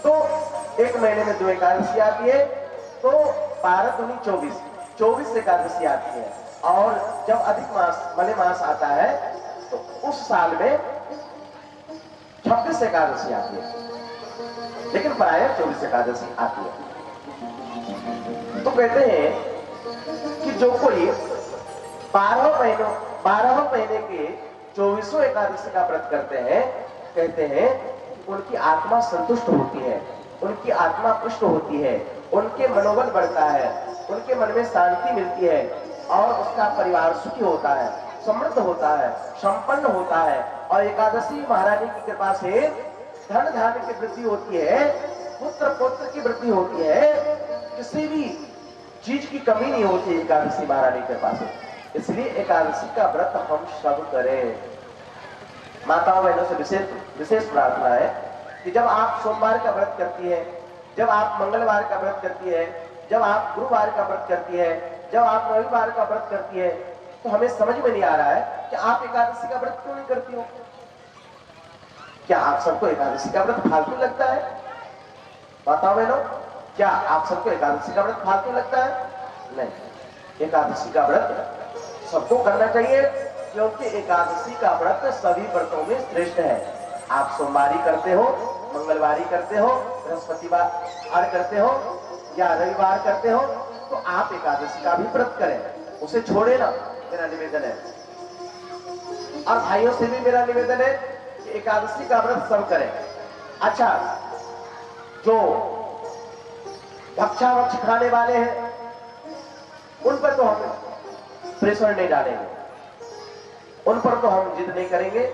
तो एक महीने में 2 एकादशी आती है, तो 12 दूनी 24 एकादशी आती है। और जब अधिक मास मलेमास आता है तो उस साल में 26 एकादशी आती है, लेकिन प्रायः 24 एकादशी आती है। तो कहते हैं कि जो कोई 12 महीने के 24 एकादशी का व्रत करते हैं, कहते हैं उनकी आत्मा संतुष्ट होती है, उनकी आत्मा पुष्ट होती है, उनके मनोबल बढ़ता है, उनके मन में शांति मिलती है और उसका परिवार सुखी होता है, समृद्ध होता है, संपन्न होता है। और एकादशी महारानी की कृपा से धन धान्य की वृद्धि होती है, पुत्र पुत्र की वृद्धि होती है, किसी भी चीज की कमी नहीं होती एकादशी महारानी के पास। इसलिए एकादशी का व्रत हम सब करें। माताओं बहनों से विशेष प्रार्थना है कि जब आप सोमवार का व्रत करती है, जब आप मंगलवार का व्रत करती है, जब आप गुरुवार का व्रत करती है, जब आप रविवार का व्रत करती है, तो हमें समझ में नहीं आ रहा है कि आप एकादशी का व्रत क्यों नहीं करती हो। क्या आप सबको एकादशी का व्रत फालतू लगता है? बताओ बहनों, क्या आप सबको एकादशी का व्रत फालतू लगता है? नहीं, एकादशी का व्रत सबको करना चाहिए, क्योंकि एकादशी का व्रत सभी व्रतों में श्रेष्ठ है। आप सोमवारी करते हो, मंगलवारी करते हो, बृहस्पतिवार करते हो या रविवार करते हो, तो आप एकादशी का भी व्रत करें, उसे छोड़े ना, मेरा निवेदन है। और भाइयों से भी मेरा निवेदन है कि एकादशी का व्रत सब करें। अच्छा, जो भक्षा वक्ष खाने वाले हैं उन पर तो हम प्रेशर नहीं डालेंगे, उन पर तो हम जिद नहीं करेंगे,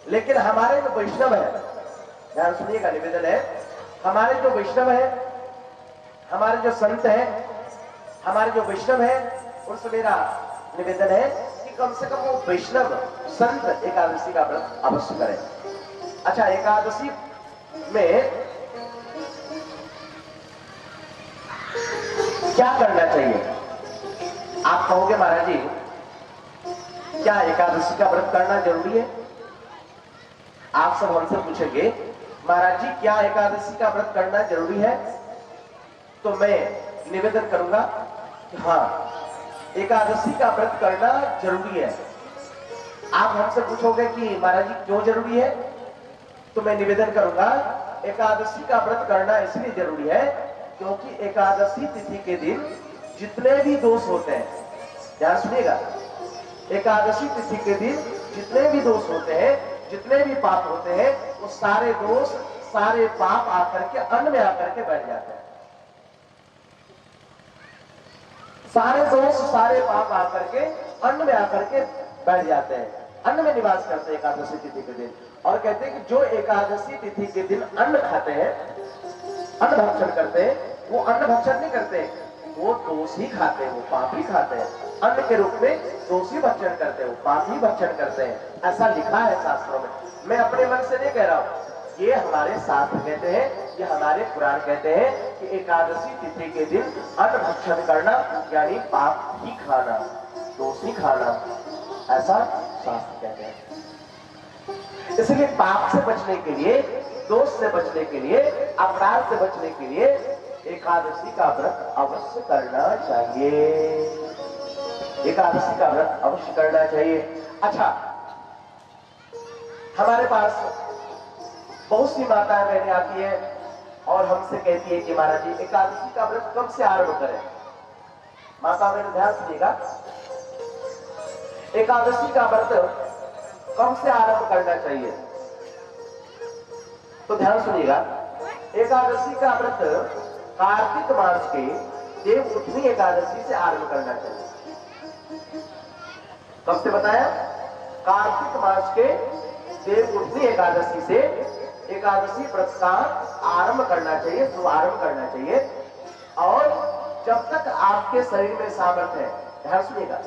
लेकिन हमारे जो वैष्णव है, ध्यान सुनिएगा, निवेदन है, हमारे जो वैष्णव है, हमारे जो संत है, हमारे जो वैष्णव है, उनसे मेरा निवेदन है कि कम से कम वो वैष्णव संत एकादशी का व्रत अवश्य करें। अच्छा, एकादशी में क्या करना चाहिए? आप कहोगे महाराज जी, क्या एकादशी का व्रत करना जरूरी है? आप सब हमसे पूछेंगे महाराज जी क्या एकादशी का व्रत करना जरूरी है? तो मैं निवेदन करूंगा कि हाँ, एकादशी का व्रत करना जरूरी है। आप हमसे पूछोगे कि महाराज जी क्यों जरूरी है? तो मैं निवेदन करूंगा, एकादशी का व्रत करना इसलिए जरूरी है क्योंकि एकादशी तिथि के दिन जितने भी दोष होते हैं, ध्यान सुनिएगा, एकादशी तिथि के दिन जितने भी दोष होते हैं, जितने भी पाप होते हैं, वो सारे दोष सारे पाप आकर के अन्न में आकर के बैठ जाते हैं। सारे दोष सारे पाप आकर के अन्न में आकर के बैठ जाते हैं, अन्न में निवास करते हैं एकादशी तिथि के दिन। और कहते हैं कि जो एकादशी तिथि के दिन अन्न खाते हैं, अन्न भक्षण करते हैं, वो अन्न भक्षण नहीं करते, वो दोष ही खाते हैं, वो पाप ही खाते हैं। अन्न के रूप में दोष ही भक्षण करते हैं, वो पाप ही भक्षण करते हैं। ऐसा लिखा है शास्त्रों में। मैं अपने मन से नहीं कह रहा हूं, ये हमारे शास्त्र कहते हैं, ये हमारे पुराण कहते हैं कि एकादशी तिथि के दिन अन्न भक्षण करना यानी पाप ही खाना, दोष ही खाना, ऐसा शास्त्र कहते हैं। इसलिए पाप से बचने के लिए, दोष से बचने के लिए, अपराध से बचने के लिए एकादशी का व्रत अवश्य करना चाहिए। एकादशी का व्रत अवश्य करना चाहिए। अच्छा, हमारे पास बहुत सी माताएं बहनें आती है और हमसे कहती है कि महाराज जी एकादशी का व्रत कब से आरंभ करें। माता बहन ध्यान सुनिएगा, एकादशी का व्रत कब से आरंभ करना चाहिए, तो ध्यान सुनिएगा। एकादशी का व्रत कार्तिक मास के देव उठनी एकादशी से आरंभ करना चाहिए। कब से बताया? कार्तिक मास के देव उठनी एकादशी से एकादशी व्रत का आरंभ करना चाहिए, शुभारंभ करना चाहिए। और जब तक आपके शरीर में सामर्थ्य है, ध्यान सुनिएगा,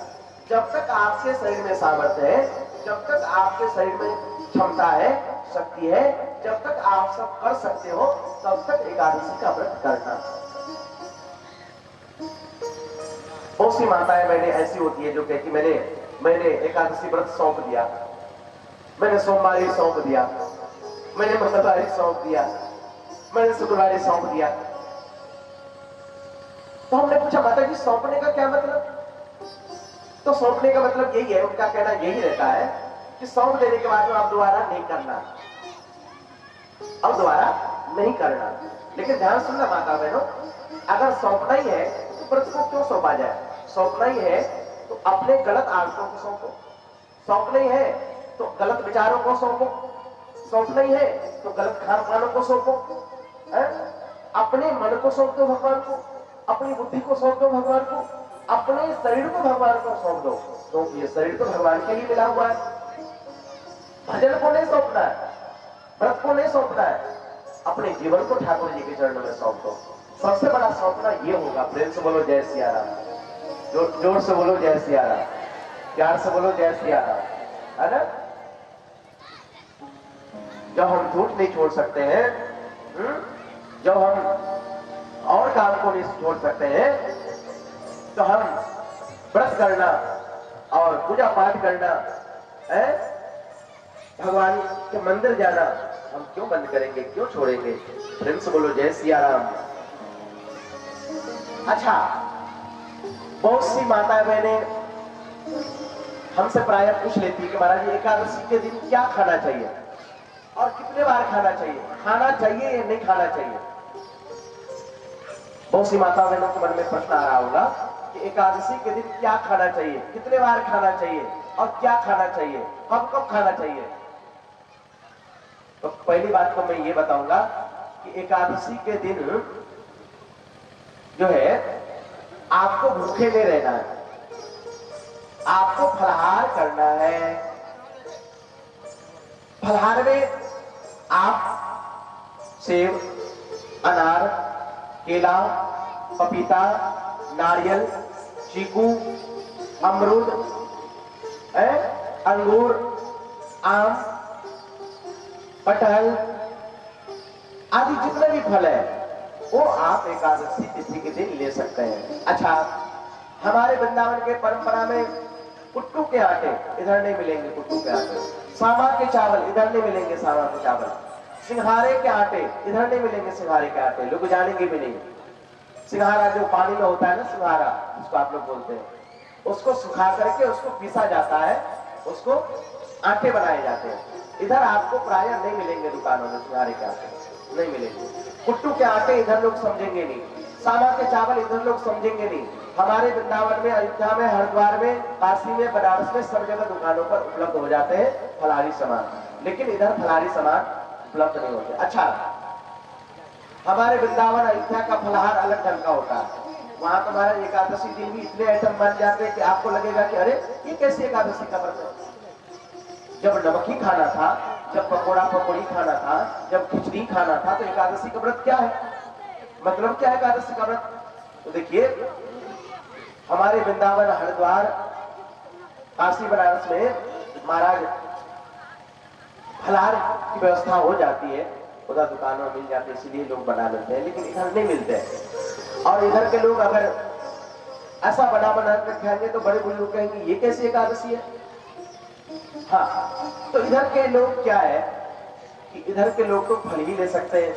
जब तक आपके शरीर में सामर्थ्य है, जब तक आपके शरीर में क्षमता है, शक्ति है, जब तक आप सब कर सकते हो, तब तक एकादशी का व्रत करना। बहुत सी माताएं मैंने ऐसी होती है जो कहती मैंने एकादशी व्रत सौंप दिया, मैंने सोमवारी सौंप दिया, मैंने मंगलवारी सौंप दिया, मैंने शुक्रवारी सौंप दिया। तो हमने पूछा माता जी सौंपने का क्या मतलब? तो सौंपने का मतलब यही है, उनका कहना यही रहता है कि सौंप देने के बाद में आप दोबारा नहीं करना, अब दोबारा नहीं करना। लेकिन ध्यान सुनना माता बहनों, अगर सौंपना ही है तो व्रत को क्यों सौंपा जाए? सौंपना ही है तो अपने गलत आदतों को सौंपो, सौंपना ही है तो गलत विचारों को सौंपो, सौंपना ही है तो गलत खान पानों को सौंपो, अपने मन को सौंप दो भगवान को, अपनी बुद्धि को सौंप दो भगवान को, अपने शरीर को भगवान को सौंप दो, क्योंकि ये शरीर तो भगवान के लिए मिला हुआ है। भजन को नहीं सौंपना है, व्रत को नहीं सौंपना है, अपने जीवन को ठाकुर जी के चरणों में सौंप दो। सबसे बड़ा सौंपना ये होगा। प्रेम से बोलो जय सिया राम, जोर से बोलो जय सिया राम, प्यार से बोलो जय सिया राम, है ना? जब हम झूठ नहीं छोड़ सकते हैं, जब हम और काम को नहीं छोड़ सकते हैं, तो हम व्रत करना और पूजा पाठ करना, भगवान के मंदिर जाना हम क्यों बंद करेंगे, क्यों छोड़ेंगे? प्रेम से बोलो जय सिया राम। अच्छा, बहुत सी माता बहनें हमसे प्राय पूछ लेती कि महाराज एकादशी के दिन क्या खाना चाहिए और कितने बार खाना चाहिए, खाना चाहिए या नहीं खाना चाहिए? बहुत सी माता बहनों के मन में प्रश्न आ रहा होगा कि एकादशी के दिन क्या खाना चाहिए, कितने बार खाना चाहिए और क्या खाना चाहिए, कब कब खाना चाहिए? तो पहली बात तो मैं ये बताऊंगा कि एकादशी के दिन जो है आपको भूखे नहीं रहना है, आपको फलाहार करना है। फलाहार में आप सेब, अनार, केला, पपीता, नारियल, चीकू, अमरूद, अंगूर, आम, कटहल आदि जितने भी फल है वो आप एकादशी तिथि के दिन ले सकते हैं। अच्छा, हमारे वृंदावन के परंपरा में कुट्टू के आटे इधर नहीं मिलेंगे, कुट्टू के आटे, सामा के चावल इधर नहीं मिलेंगे, सामा के चावल, सिंघारे के आटे इधर नहीं मिलेंगे, सिंघारे के आटे लोग जानेंगे भी नहीं। सिंघारा जो पानी में होता है ना, सिंघारा जिसको आप लोग बोलते हैं, उसको सुखा करके उसको पीसा जाता है, उसको आटे बनाए जाते हैं। इधर आपको प्राय नहीं मिलेंगे दुकानों में, सिंघारे के आटे नहीं मिलेंगे। कुट्टू के आटे इधर लोग समझेंगे नहीं, सामा के चावल इधर लोग समझेंगे नहीं। हमारे वृंदावन में, अयोध्या में, हरिद्वार में, काशी में, बनारस में सब जगह दुकानों पर उपलब्ध हो जाते हैं फलाहारी सामान, लेकिन इधर फलाहारी सामान उपलब्ध नहीं होते। अच्छा, हमारे वृंदावन अयोध्या का फलाहार अलग ढंग का होता है। वहां तुम्हारा एकादशी दिन भी इतने आइटम बन जाते हैं कि आपको लगेगा कि अरे ये कैसी एकादशी का व्रत है। जब नमकी खाना था, जब पकौड़ा पकौड़ी खाना था, जब खिचड़ी खाना था, तो एकादशी का व्रत क्या है, मतलब क्या है एकादशी का व्रत। तो देखिए हमारे वृंदावन हरिद्वार काशी बनारस में महाराज फलाहार की व्यवस्था हो जाती है, उधर दुकानों में मिल जाते हैं, इसलिए लोग बना लेते हैं, लेकिन इधर नहीं मिलते हैं। और इधर के लोग अगर ऐसा बना कर खाएंगे तो बड़े बुजुर्ग कहेंगे ये कैसी एकादशी है। हाँ, तो इधर के लोग क्या है कि इधर के लोग तो फल ही ले सकते हैं,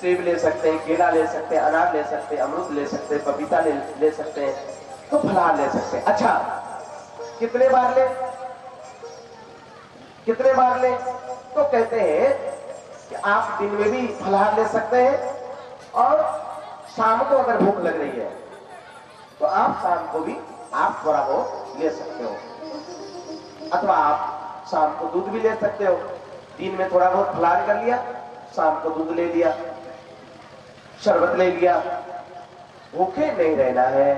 सेब ले सकते हैं, केला ले सकते हैं, अनार ले सकते हैं, अमरूद ले सकते हैं, पपीता ले सकते हैं, तो फलाहार ले सकते हैं। अच्छा, कितने बार ले, कितने बार ले, तो कहते हैं कि आप दिन में भी फलाहार ले सकते हैं और शाम को अगर भूख लग रही है तो आप शाम को भी आप थोड़ा बहुत ले सकते हो, अथवा आप शाम को दूध भी ले सकते हो। दिन में थोड़ा बहुत फलाहार कर लिया, शाम को दूध ले लिया, शरबत ले लिया। भूखे नहीं रहना है,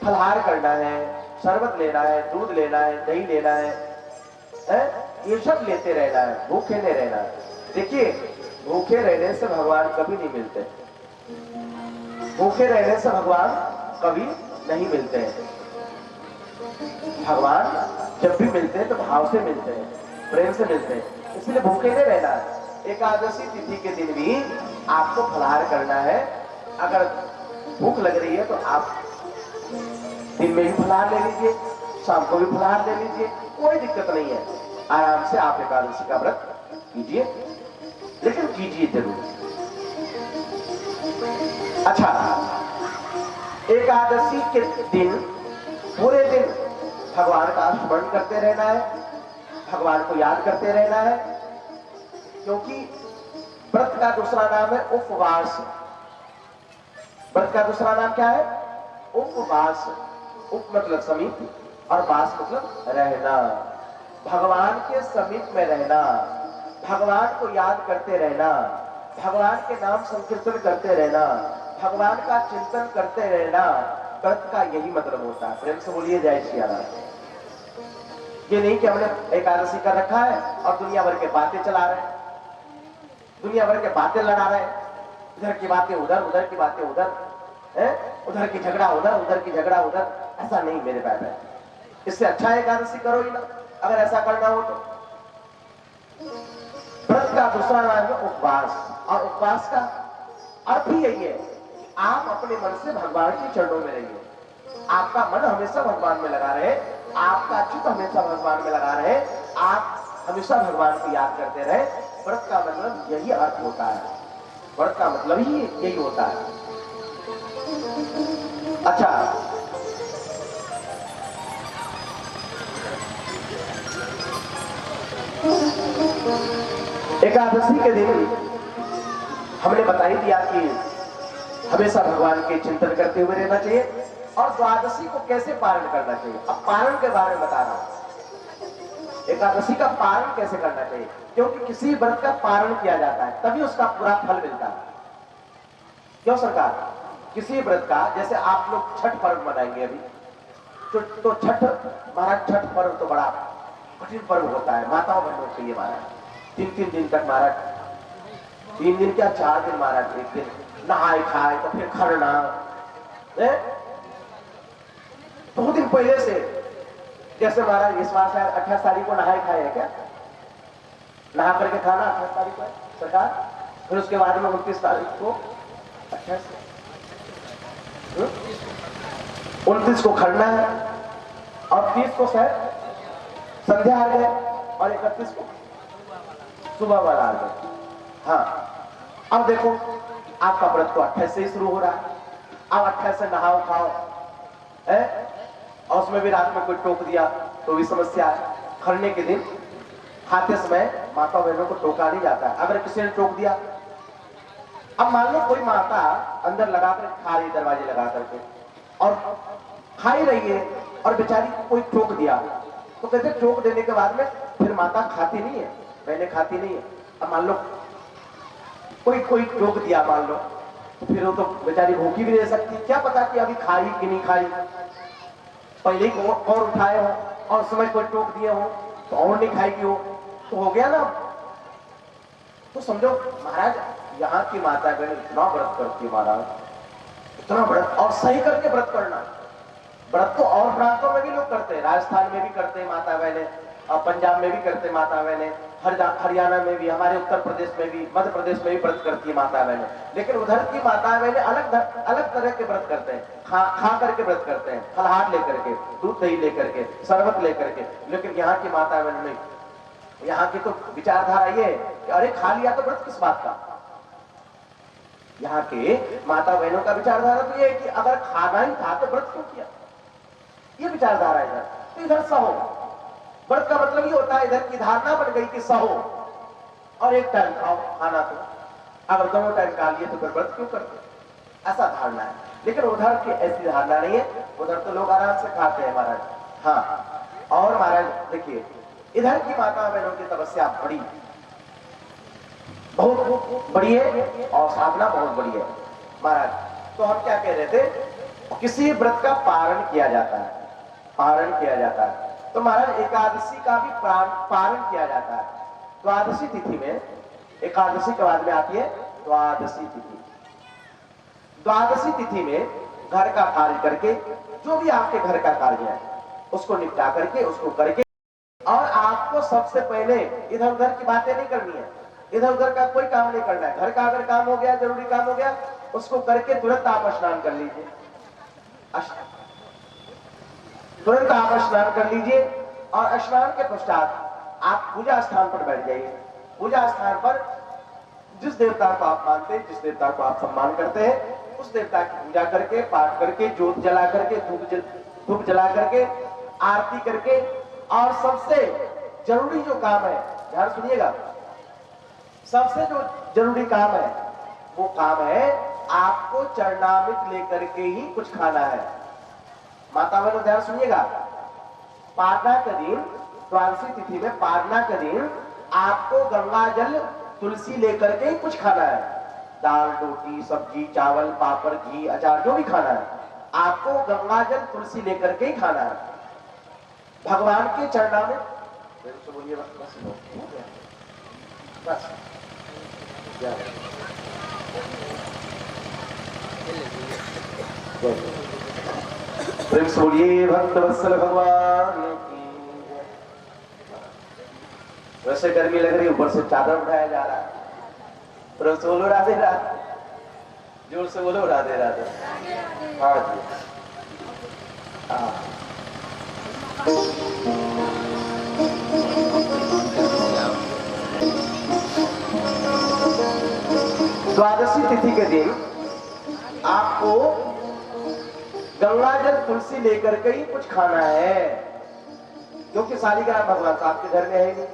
फलाहार करना है, शरबत लेना है, दूध लेना है, दही लेना है, ये सब लेते रहना है, भूखे नहीं रहना है। देखिए भूखे रहने से भगवान कभी नहीं मिलते, भूखे रहने से भगवान कभी नहीं मिलते हैं। भगवान जब भी मिलते हैं तो भाव से मिलते हैं, प्रेम से मिलते हैं, इसलिए भूखे नहीं रहना है। एकादशी तिथि के दिन भी आपको फलाहार करना है। अगर भूख लग रही है तो आप दिन में भी फलाहार ले लीजिए, शाम को भी फलाहार ले लीजिए, कोई दिक्कत नहीं है। आराम से आप एकादशी का व्रत कीजिए, लेकिन कीजिए जरूर। अच्छा, एकादशी के दिन पूरे दिन भगवान का स्मरण करते रहना है, भगवान को याद करते रहना है, क्योंकि व्रत का दूसरा नाम है उपवास। व्रत का दूसरा नाम क्या है? उपवास। उप मतलब समीप और वास मतलब रहना, भगवान के समीप में रहना, भगवान को याद करते रहना, भगवान के नाम संकीर्तन करते रहना, भगवान का चिंतन करते रहना। व्रत का यही मतलब होता है। प्रेम से बोलिए जय श्री राम। ये नहीं कि हमने एकादशी कर रखा है और दुनिया भर के बातें चला रहे हैं, दुनिया भर के बातें लड़ा रहे हैं, इधर की बातें उधर, उधर की बातें उधर, उधर की झगड़ा उधर, उधर की झगड़ा उधर। ऐसा नहीं मेरे भाई है। इससे अच्छा एकादशी करो ही ना, अगर ऐसा करना हो तो। व्रत का दूसरा नाम है उपवास, और उपवास का अर्थ ही यही है, आप अपने मन से भगवान के चरणों में रहिए, आपका मन हमेशा भगवान में लगा रहे, आपका चित्त हमेशा भगवान में लगा रहे, आप हमेशा भगवान को याद करते रहे। व्रत का मतलब यही अर्थ होता है, व्रत का मतलब ही यही होता है। अच्छा, एकादशी के दिन हमने बता ही दिया कि हमेशा भगवान के चिंतन करते हुए रहना चाहिए, और द्वादशी को कैसे पारण करना चाहिए। अब पारण के बारे में बता रहा हूं, एकादशी का पारण कैसे करना चाहिए, क्योंकि किसी व्रत का पारण किया जाता है तभी उसका पूरा फल मिलता है। क्यों सरकार? किसी व्रत का, जैसे आप लोग छठ पर्व मनाएंगे अभी, तो छठ महाराज, छठ पर्व तो बड़ा कठिन पर्व होता है, माताओं बहनों के लिए महाराज। 3-3 दिन तक महाराज, 3 दिन क्या 4 दिन महाराज, एक दिन नहाए खाए तो फिर खरना, 2 दिन पहले से, जैसे महाराज इस बार शायद 28 तारीख को नहाए खाए है क्या, नहा करके खाना 28 तारीख को सरकार, फिर उसके बाद में 29 तारीख को 29 को खरना है, और 30 को शायद संध्या आ गए, और 31 को सुबह वाला आ गए। हाँ, अब देखो आपका व्रत तो 28 से ही शुरू हो रहा है, अब 28 से नहाओ खाओ है, और उसमें भी रात में कोई टोक दिया तो भी समस्या है। खरने के दिन खाते समय माता बहनों को टोका नहीं जाता है, अगर किसी ने टोक दिया, अब मान लो कोई माता अंदर लगा कर खा रही, दरवाजे लगा करके, और खा ही रही है, और बेचारी कोई टोक दिया, तो कहते टोक देने के बाद में फिर माता खाती नहीं है, बहनें खाती नहीं है। अब मान लो कोई कोई टोक दिया मान लो, तो फिर वो तो बेचारी भूखी भी रह सकती, क्या पता कि अभी खाई कि नहीं खाई, पहले ही और उठाए हो और समय कोई टोक दिए हो तो और नहीं खाएगी हो, तो हो गया ना। तो समझो महाराज, यहाँ की माता बहन इतना व्रत करती है महाराज, इतना व्रत, और सही करके व्रत करना। व्रत तो और प्रांतों में भी लोग करते हैं, राजस्थान में भी करते हैं माता बहने, और पंजाब में भी करते हैं माता बहने, हरियाणा में भी, हमारे उत्तर प्रदेश में भी, मध्य प्रदेश में भी व्रत करती है माता बहने। लेकिन उधर की माता बहने अलग अलग तरह के व्रत करते हैं, खा करके व्रत करते हैं, फलहार लेकर के, दूध दही लेकर के, शरबत लेकर के। लेकिन यहाँ की माता बहन नहीं, यहाँ की तो विचारधारा ये है कि अरे खा लिया तो व्रत किस बात का। यहाँ के माता बहनों का विचारधारा तो ये है कि अगर खाना ही था तो व्रत क्यों किया, ये विचारधारा है इधर। तो इधर सहो, व्रत का मतलब ये होता है, इधर की धारणा बन गई कि सहो और एक टाइम खाओ खाना, तो अगर दोनों टाइम खा लिए तो फिर व्रत क्यों करते, ऐसा धारणा है। लेकिन उधर की ऐसी धारणा नहीं है, उधर तो लोग आराम से खाते हैं महाराज। हाँ, और महाराज देखिए, इधर की माता बहनों की तपस्या बड़ी, बहुत बड़ी है और साधना बहुत बड़ी है महाराज। तो हम क्या कह रहे थे, किसी व्रत का पारण किया जाता है, पारण किया जाता है, तो महाराज एकादशी का भी पारण किया जाता है। द्वादशी तिथि में, एकादशी के बाद में आती है द्वादशी तिथि। द्वादशी तिथि में घर का कार्य करके, जो भी आपके घर का कार्य है उसको निपटा करके, उसको करके, और आपको सबसे पहले इधर उधर की बातें नहीं करनी है, इधर उधर का कोई काम नहीं करना है। घर का अगर काम हो गया, जरूरी काम हो गया, उसको करके तुरंत आप स्नान कर लीजिए, तुरंत आप स्नान कर लीजिए। और स्नान के पश्चात आप पूजा स्थान पर बैठ जाइए। पूजा स्थान पर जिस देवता को आप मानते हैं, जिस देवता को आप सम्मान करते हैं, उस देवता की पूजा करके, पाठ करके, ज्योत जला करके, धूप जला करके, आरती करके, और सबसे जरूरी जो काम है, ध्यान सुनिएगा, सबसे जो जरूरी काम है वो काम है आपको चरणामृत लेकर के ही कुछ खाना है। माता बहनों ध्यान सुनिएगा, पारना के दिन, द्वादशी तिथि में पारना के दिन आपको गंगा जल तुलसी लेकर के ही कुछ खाना है। दाल, रोटी, सब्जी, चावल, पापड़, घी, अचार, जो भी खाना है आपको गंगा जल तुलसी लेकर के ही खाना है। भगवान के चरणामृत, बोलिए बस बस प्रेम से बोलिए भक्त वत्सल भगवान की। वैसे गर्मी लग रही है, ऊपर से चादर उठाया जा रहा है। प्रेम से बोलो राधे राधे, जोर से बोलो राधे राधे। हाँ जी, हाँ। द्वादशी तिथि के दिन आपको गंगा जल तुलसी लेकर के ही कुछ खाना है, क्योंकि शालिग्राम भगवान तो आपके घर में है नहीं।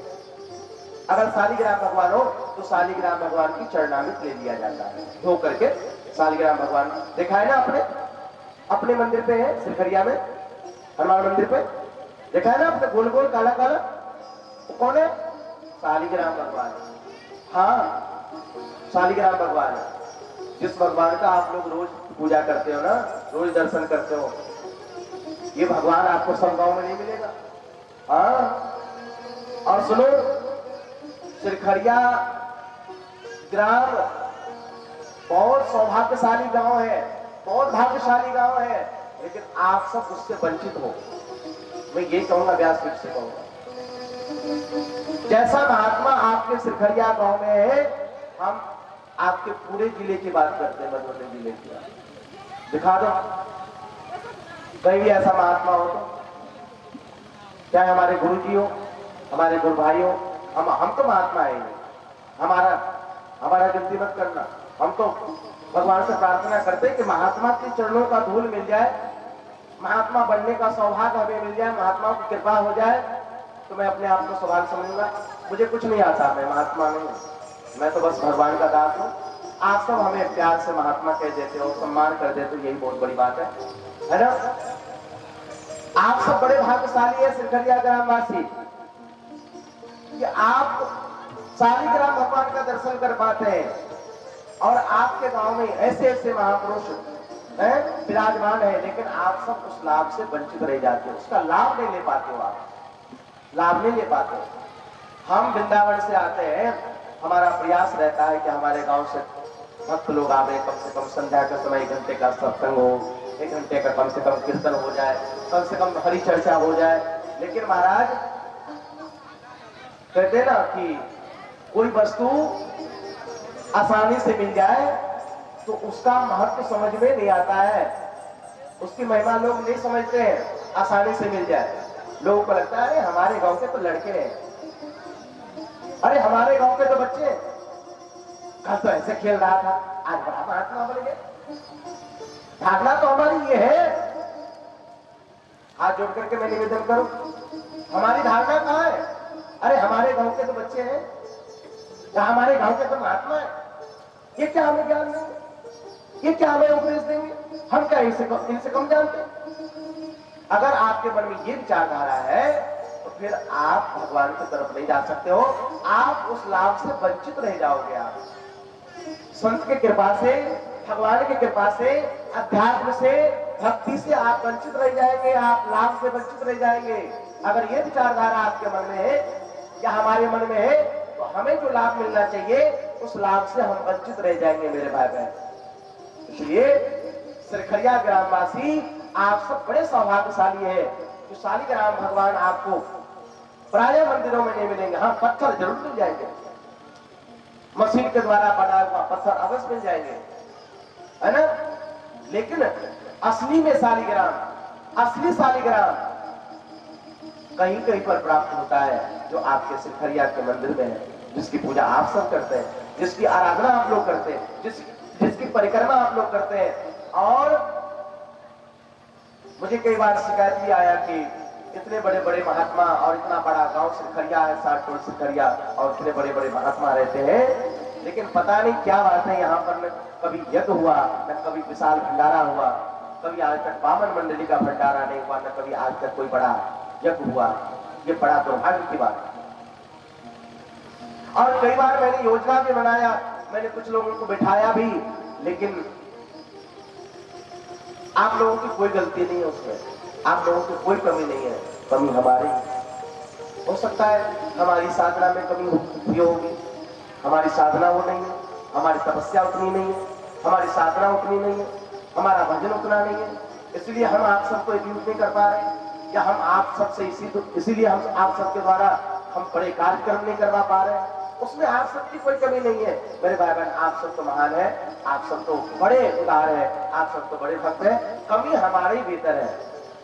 अगर शालिग्राम भगवान हो तो शालिग्राम भगवान की चरणामृत ले लिया जाता है, धो करके। शालिग्राम भगवान देखा है ना, अपने मंदिर पे है, सिरखरिया में, हनुमान मंदिर पे देखा है ना आपने, गोल गोल काला काला, वो कौन है? शालिग्राम भगवान। हाँ, शालिग्राम भगवान, जिस भगवान का आप लोग रोज पूजा करते हो ना, रोज दर्शन करते हो, ये भगवान आपको सब गांव में नहीं मिलेगा। हाँ, और सुनो, सिरखरिया ग्राम बहुत सौभाग्यशाली गांव है, बहुत भाग्यशाली गांव है, लेकिन आप सब उससे वंचित हो। मैं ये कहूंगा, व्यासपीठ से कहूंगा, जैसा महात्मा आपके सिरखरिया गांव में है, हम आपके पूरे जिले की बात करते हैं, मधुबनी जिले की। दिखा दो कहीं भी ऐसा महात्मा हो तो, चाहे हमारे गुरु जी हो, हमारे गुरु भाई हो, हम तो महात्मा है नहीं, हमारा गिनती मत करना। हम तो भगवान से प्रार्थना करते हैं कि महात्मा के चरणों का धूल मिल जाए, महात्मा बनने का सौभाग्य हमें मिल जाए, महात्मा की कृपा हो जाए, तो मैं अपने आप को सौभाग्य समझूंगा। मुझे कुछ नहीं आता, मैं महात्मा नहीं, मैं तो बस भगवान का दास हूँ। आप सब हमें प्यार से महात्मा कह देते हो, सम्मान कर देते हो, यही बहुत बड़ी बात है ना। आप सब बड़े भाग्यशाली है सिरखरिया ग्रामवासी कि आप शालिग्राम भगवान का दर्शन कर पाते हैं। और आपके गांव में ऐसे ऐसे महापुरुष हैं विराजमान है, लेकिन आप सब उस लाभ से वंचित रह जाते हो, उसका लाभ नहीं ले पाते हो, आप लाभ नहीं ले पाते हो। हम वृंदावन से आते हैं, हमारा प्रयास रहता है कि हमारे गांव से भक्त लोग आवे, कम से कम संध्या के समय 1 घंटे का सत्संग हो, 1 घंटे का कम से कम कीर्तन हो जाए, कम से कम हरि चर्चा हो जाए। लेकिन महाराज कहते ना कि कोई वस्तु आसानी से मिल जाए तो उसका महत्व समझ में नहीं आता है, उसकी महिमा लोग नहीं समझते हैं। आसानी से मिल जाए, लोगों को लगता है अरे हमारे गांव के तो लड़के हैं, अरे हमारे गांव के तो बच्चे, कल तो ऐसे खेल रहा था, आज बड़ा महात्मा बन गए। भागना तो हमारी ये है, हाथ जोड़ करके मैं निवेदन करूं, हमारी धारणा कहां है? अरे हमारे गांव के तो बच्चे हैं, या हमारे गांव के तो महात्मा है, ये क्या हमें ज्ञान देंगे, ये क्या हमें उपदेश देंगे, हम क्या इनसे कम जानते हैं? अगर आपके मन में ये विचारधारा है तो फिर आप भगवान की तरफ नहीं जा सकते हो, आप उस लाभ से वंचित रह जाओगे। आप संत की कृपा से, भगवान की कृपा से, अध्यात्म से, भक्ति से आप वंचित रह जाएंगे, आप लाभ से वंचित रह जाएंगे। अगर ये विचारधारा आपके मन में है या हमारे मन में है तो हमें जो लाभ मिलना चाहिए उस लाभ से हम वंचित रह जाएंगे मेरे भाई बहन। इसलिए श्रीखरिया ग्रामवासी आप सब बड़े सौभाग्यशाली है कि शालिग्राम भगवान आपको प्राय मंदिरों में नहीं मिलेंगे। हाँ, पत्थर जरूर मिल जाएंगे, मशीन के द्वारा बना हुआ पत्थर अवश्य मिल जाएंगे, है ना। लेकिन असली में शालिग्राम, असली शालिग्राम कहीं कहीं पर प्राप्त होता है, जो आपके श्रीखरिया के मंदिर में है, जिसकी पूजा आप सब करते हैं, जिसकी आराधना आप लोग करते हैं, जिसकी परिक्रमा आप लोग करते हैं। और मुझे कई बार शिकायत भी आया कि इतने बड़े बड़े महात्मा और इतना बड़ा गांव श्रीखरिया है, 60 टोल श्रीखरिया, और इतने बड़े बड़े महात्मा रहते हैं, लेकिन पता नहीं क्या बात है, यहाँ पर न कभी यज्ञ हुआ, न कभी विशाल भंडारा हुआ, कभी आज तक बामन मंडली का भंडारा नहीं हुआ, न कभी आज तक कोई बड़ा यज्ञ हुआ। ये बड़ा दुर्भाग्य की बात है। और कई बार मैंने योजना भी बनाया, मैंने कुछ लोगों को बिठाया भी, लेकिन आप लोगों की कोई गलती नहीं है उसमें, आप लोगों की कोई कमी नहीं है, कमी हमारी। हो सकता है हमारी साधना में कमी होगी, हमारी साधना वो नहीं है, हमारी तपस्या उतनी नहीं है, हमारी साधना उतनी नहीं है, हमारा भजन उतना नहीं है, इसलिए हम आप सबको एकजुट नहीं कर पा रहे, या हम आप सबसे इसीलिए हम आप सबके द्वारा हम बड़े कार्यक्रम नहीं करवा पा रहे हैं। उसमें आप सबकी कोई कमी नहीं है मेरे भाई बहन, आप सब तो महान है, आप सब तो बड़े उदार है, आप सब तो बड़े भक्त है। कमी हमारे ही भीतर है,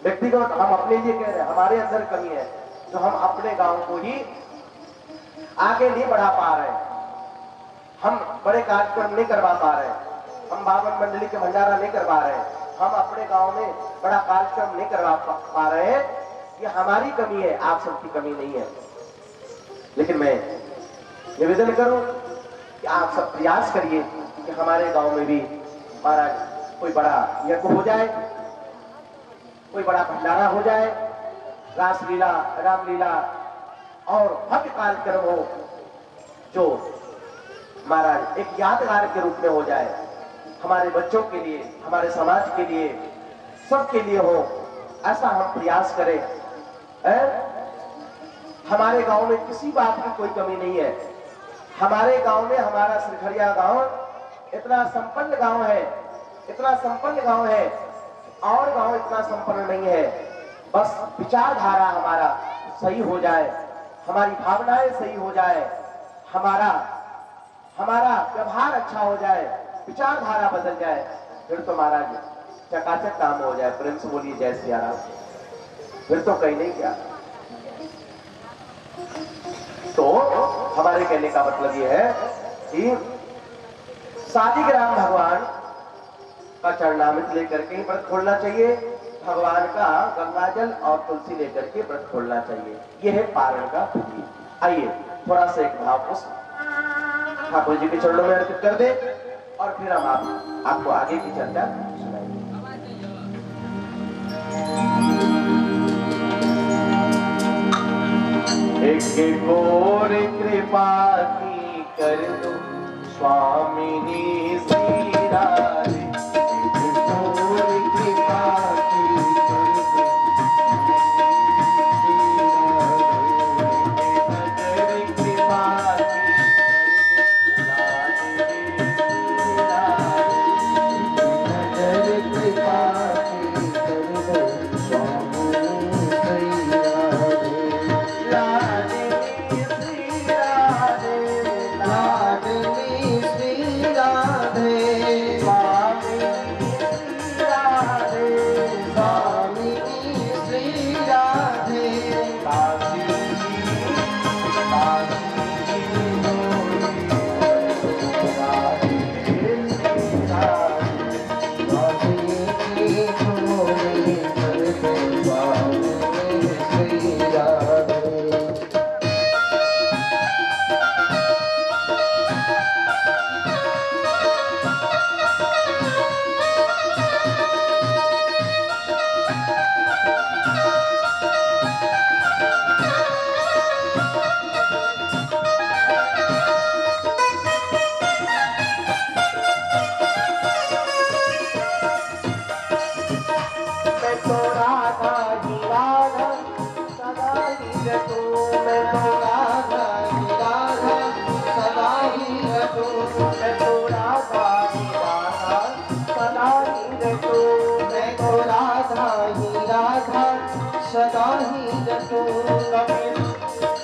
व्यक्तिगत हम अपने लिए कह रहे हैं, हमारे अंदर कमी है, जो हम अपने गांव को ही आगे नहीं बढ़ा पा रहे, हम बड़े कार्यक्रम नहीं करवा पा रहे, हम बामन मंडली के भंडारा नहीं करवा रहे, हम अपने गांव में बड़ा कार्यक्रम नहीं करवा पा रहे हैं। ये हमारी कमी है, आप सबकी कमी नहीं है। लेकिन मैं निवेदन करूं कि आप सब प्रयास करिए कि हमारे गांव में भी महाराज कोई बड़ा यज्ञ हो जाए, कोई बड़ा भंडारा हो जाए, रासलीला, रामलीला और भव्य कार्यक्रम हो, जो महाराज एक यादगार के रूप में हो जाए, हमारे बच्चों के लिए, हमारे समाज के लिए, सबके लिए हो, ऐसा हम प्रयास करें। हमारे गांव में किसी बात की कोई कमी नहीं है। हमारे गांव में, हमारा श्रीखरिया गांव इतना संपन्न गांव है, इतना संपन्न गांव है, और गांव इतना संपन्न नहीं है। बस विचारधारा हमारा सही हो जाए, हमारी भावनाएं सही हो जाए, हमारा व्यवहार अच्छा हो जाए, विचारधारा बदल जाए, फिर तो महाराज चकाचक काम हो जाए। प्रेम से बोलिए जय सिया राम। फिर तो कहीं नहीं गया। तो हमारे कहने का मतलब ये है कि शालिग्राम भगवान का चरणामृत लेकर के व्रत खोलना चाहिए, भगवान का गंगाजल और तुलसी लेकर के व्रत खोलना चाहिए। यह है पारण का विधि। आइए थोड़ा सा एक भाव उस ठाकुर जी के चरणों में अर्पित कर दे, और फिर हम आपको आगे की चर्चा सुनाएंगे। एक और कृपा की कर दो स्वामिनी श्री राधे कठोर कृपा की सदा ही रटो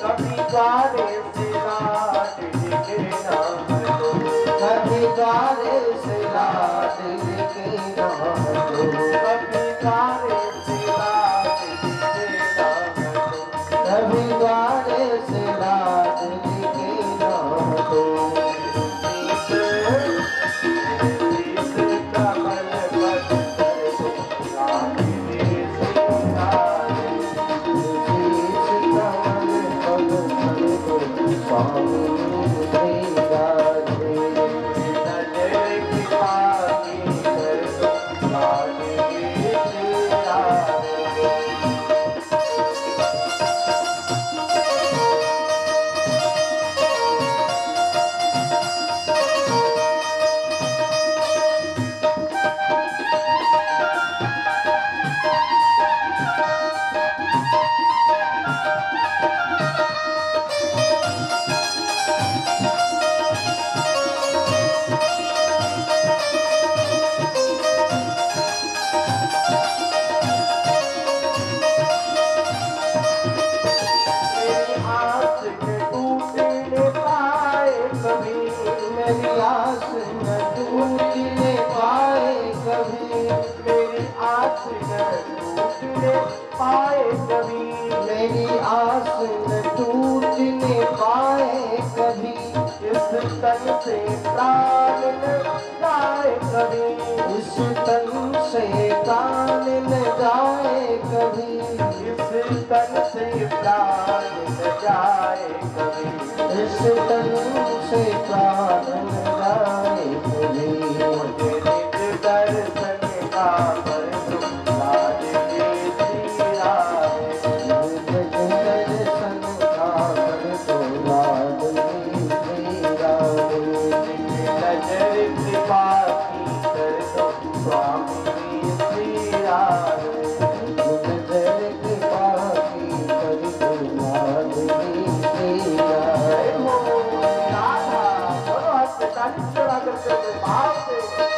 कभी द्वारे से लाट के नाम दो कभी द्वारे से लाट के नाम दो कभी द्वारे से लाट के नाम दो कभी द्वारे से लाट के नाम दो मेरी आस न टूटने पाए कभी इस तन से प्राण न जाए कभी इस तन से प्राण न जाए कभी इस तन से प्राण न जाए कभी इस तन से प्राण न जाए कभी मुझे निज दर्शन का कर दो राधे श्री राधे दर्शन का कर दो राधे श्री राधे नजर कृपा की कर दो स्वामी श्री राधे नजर कृपा की कर दो राधे श्री राधे हो राधा बोलो हाथ पे ताली चढ़ा करके भाव से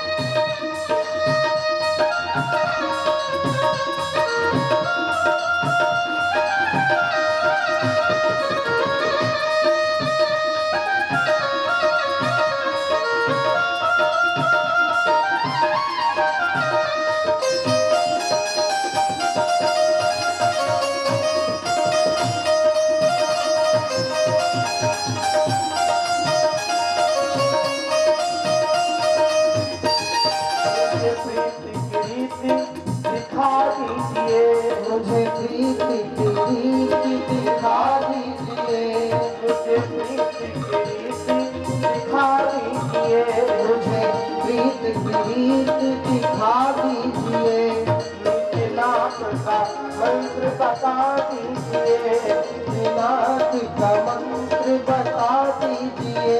मुझे प्रीति की रीत दिखा दीजिए मुझे प्रीति की रीति दिखा दीजिए मुझे प्रीति की रीत दिखा दीजिए नीचे नाथ का मंत्र बता दीजिए नाथ का मंत्र बता दीजिए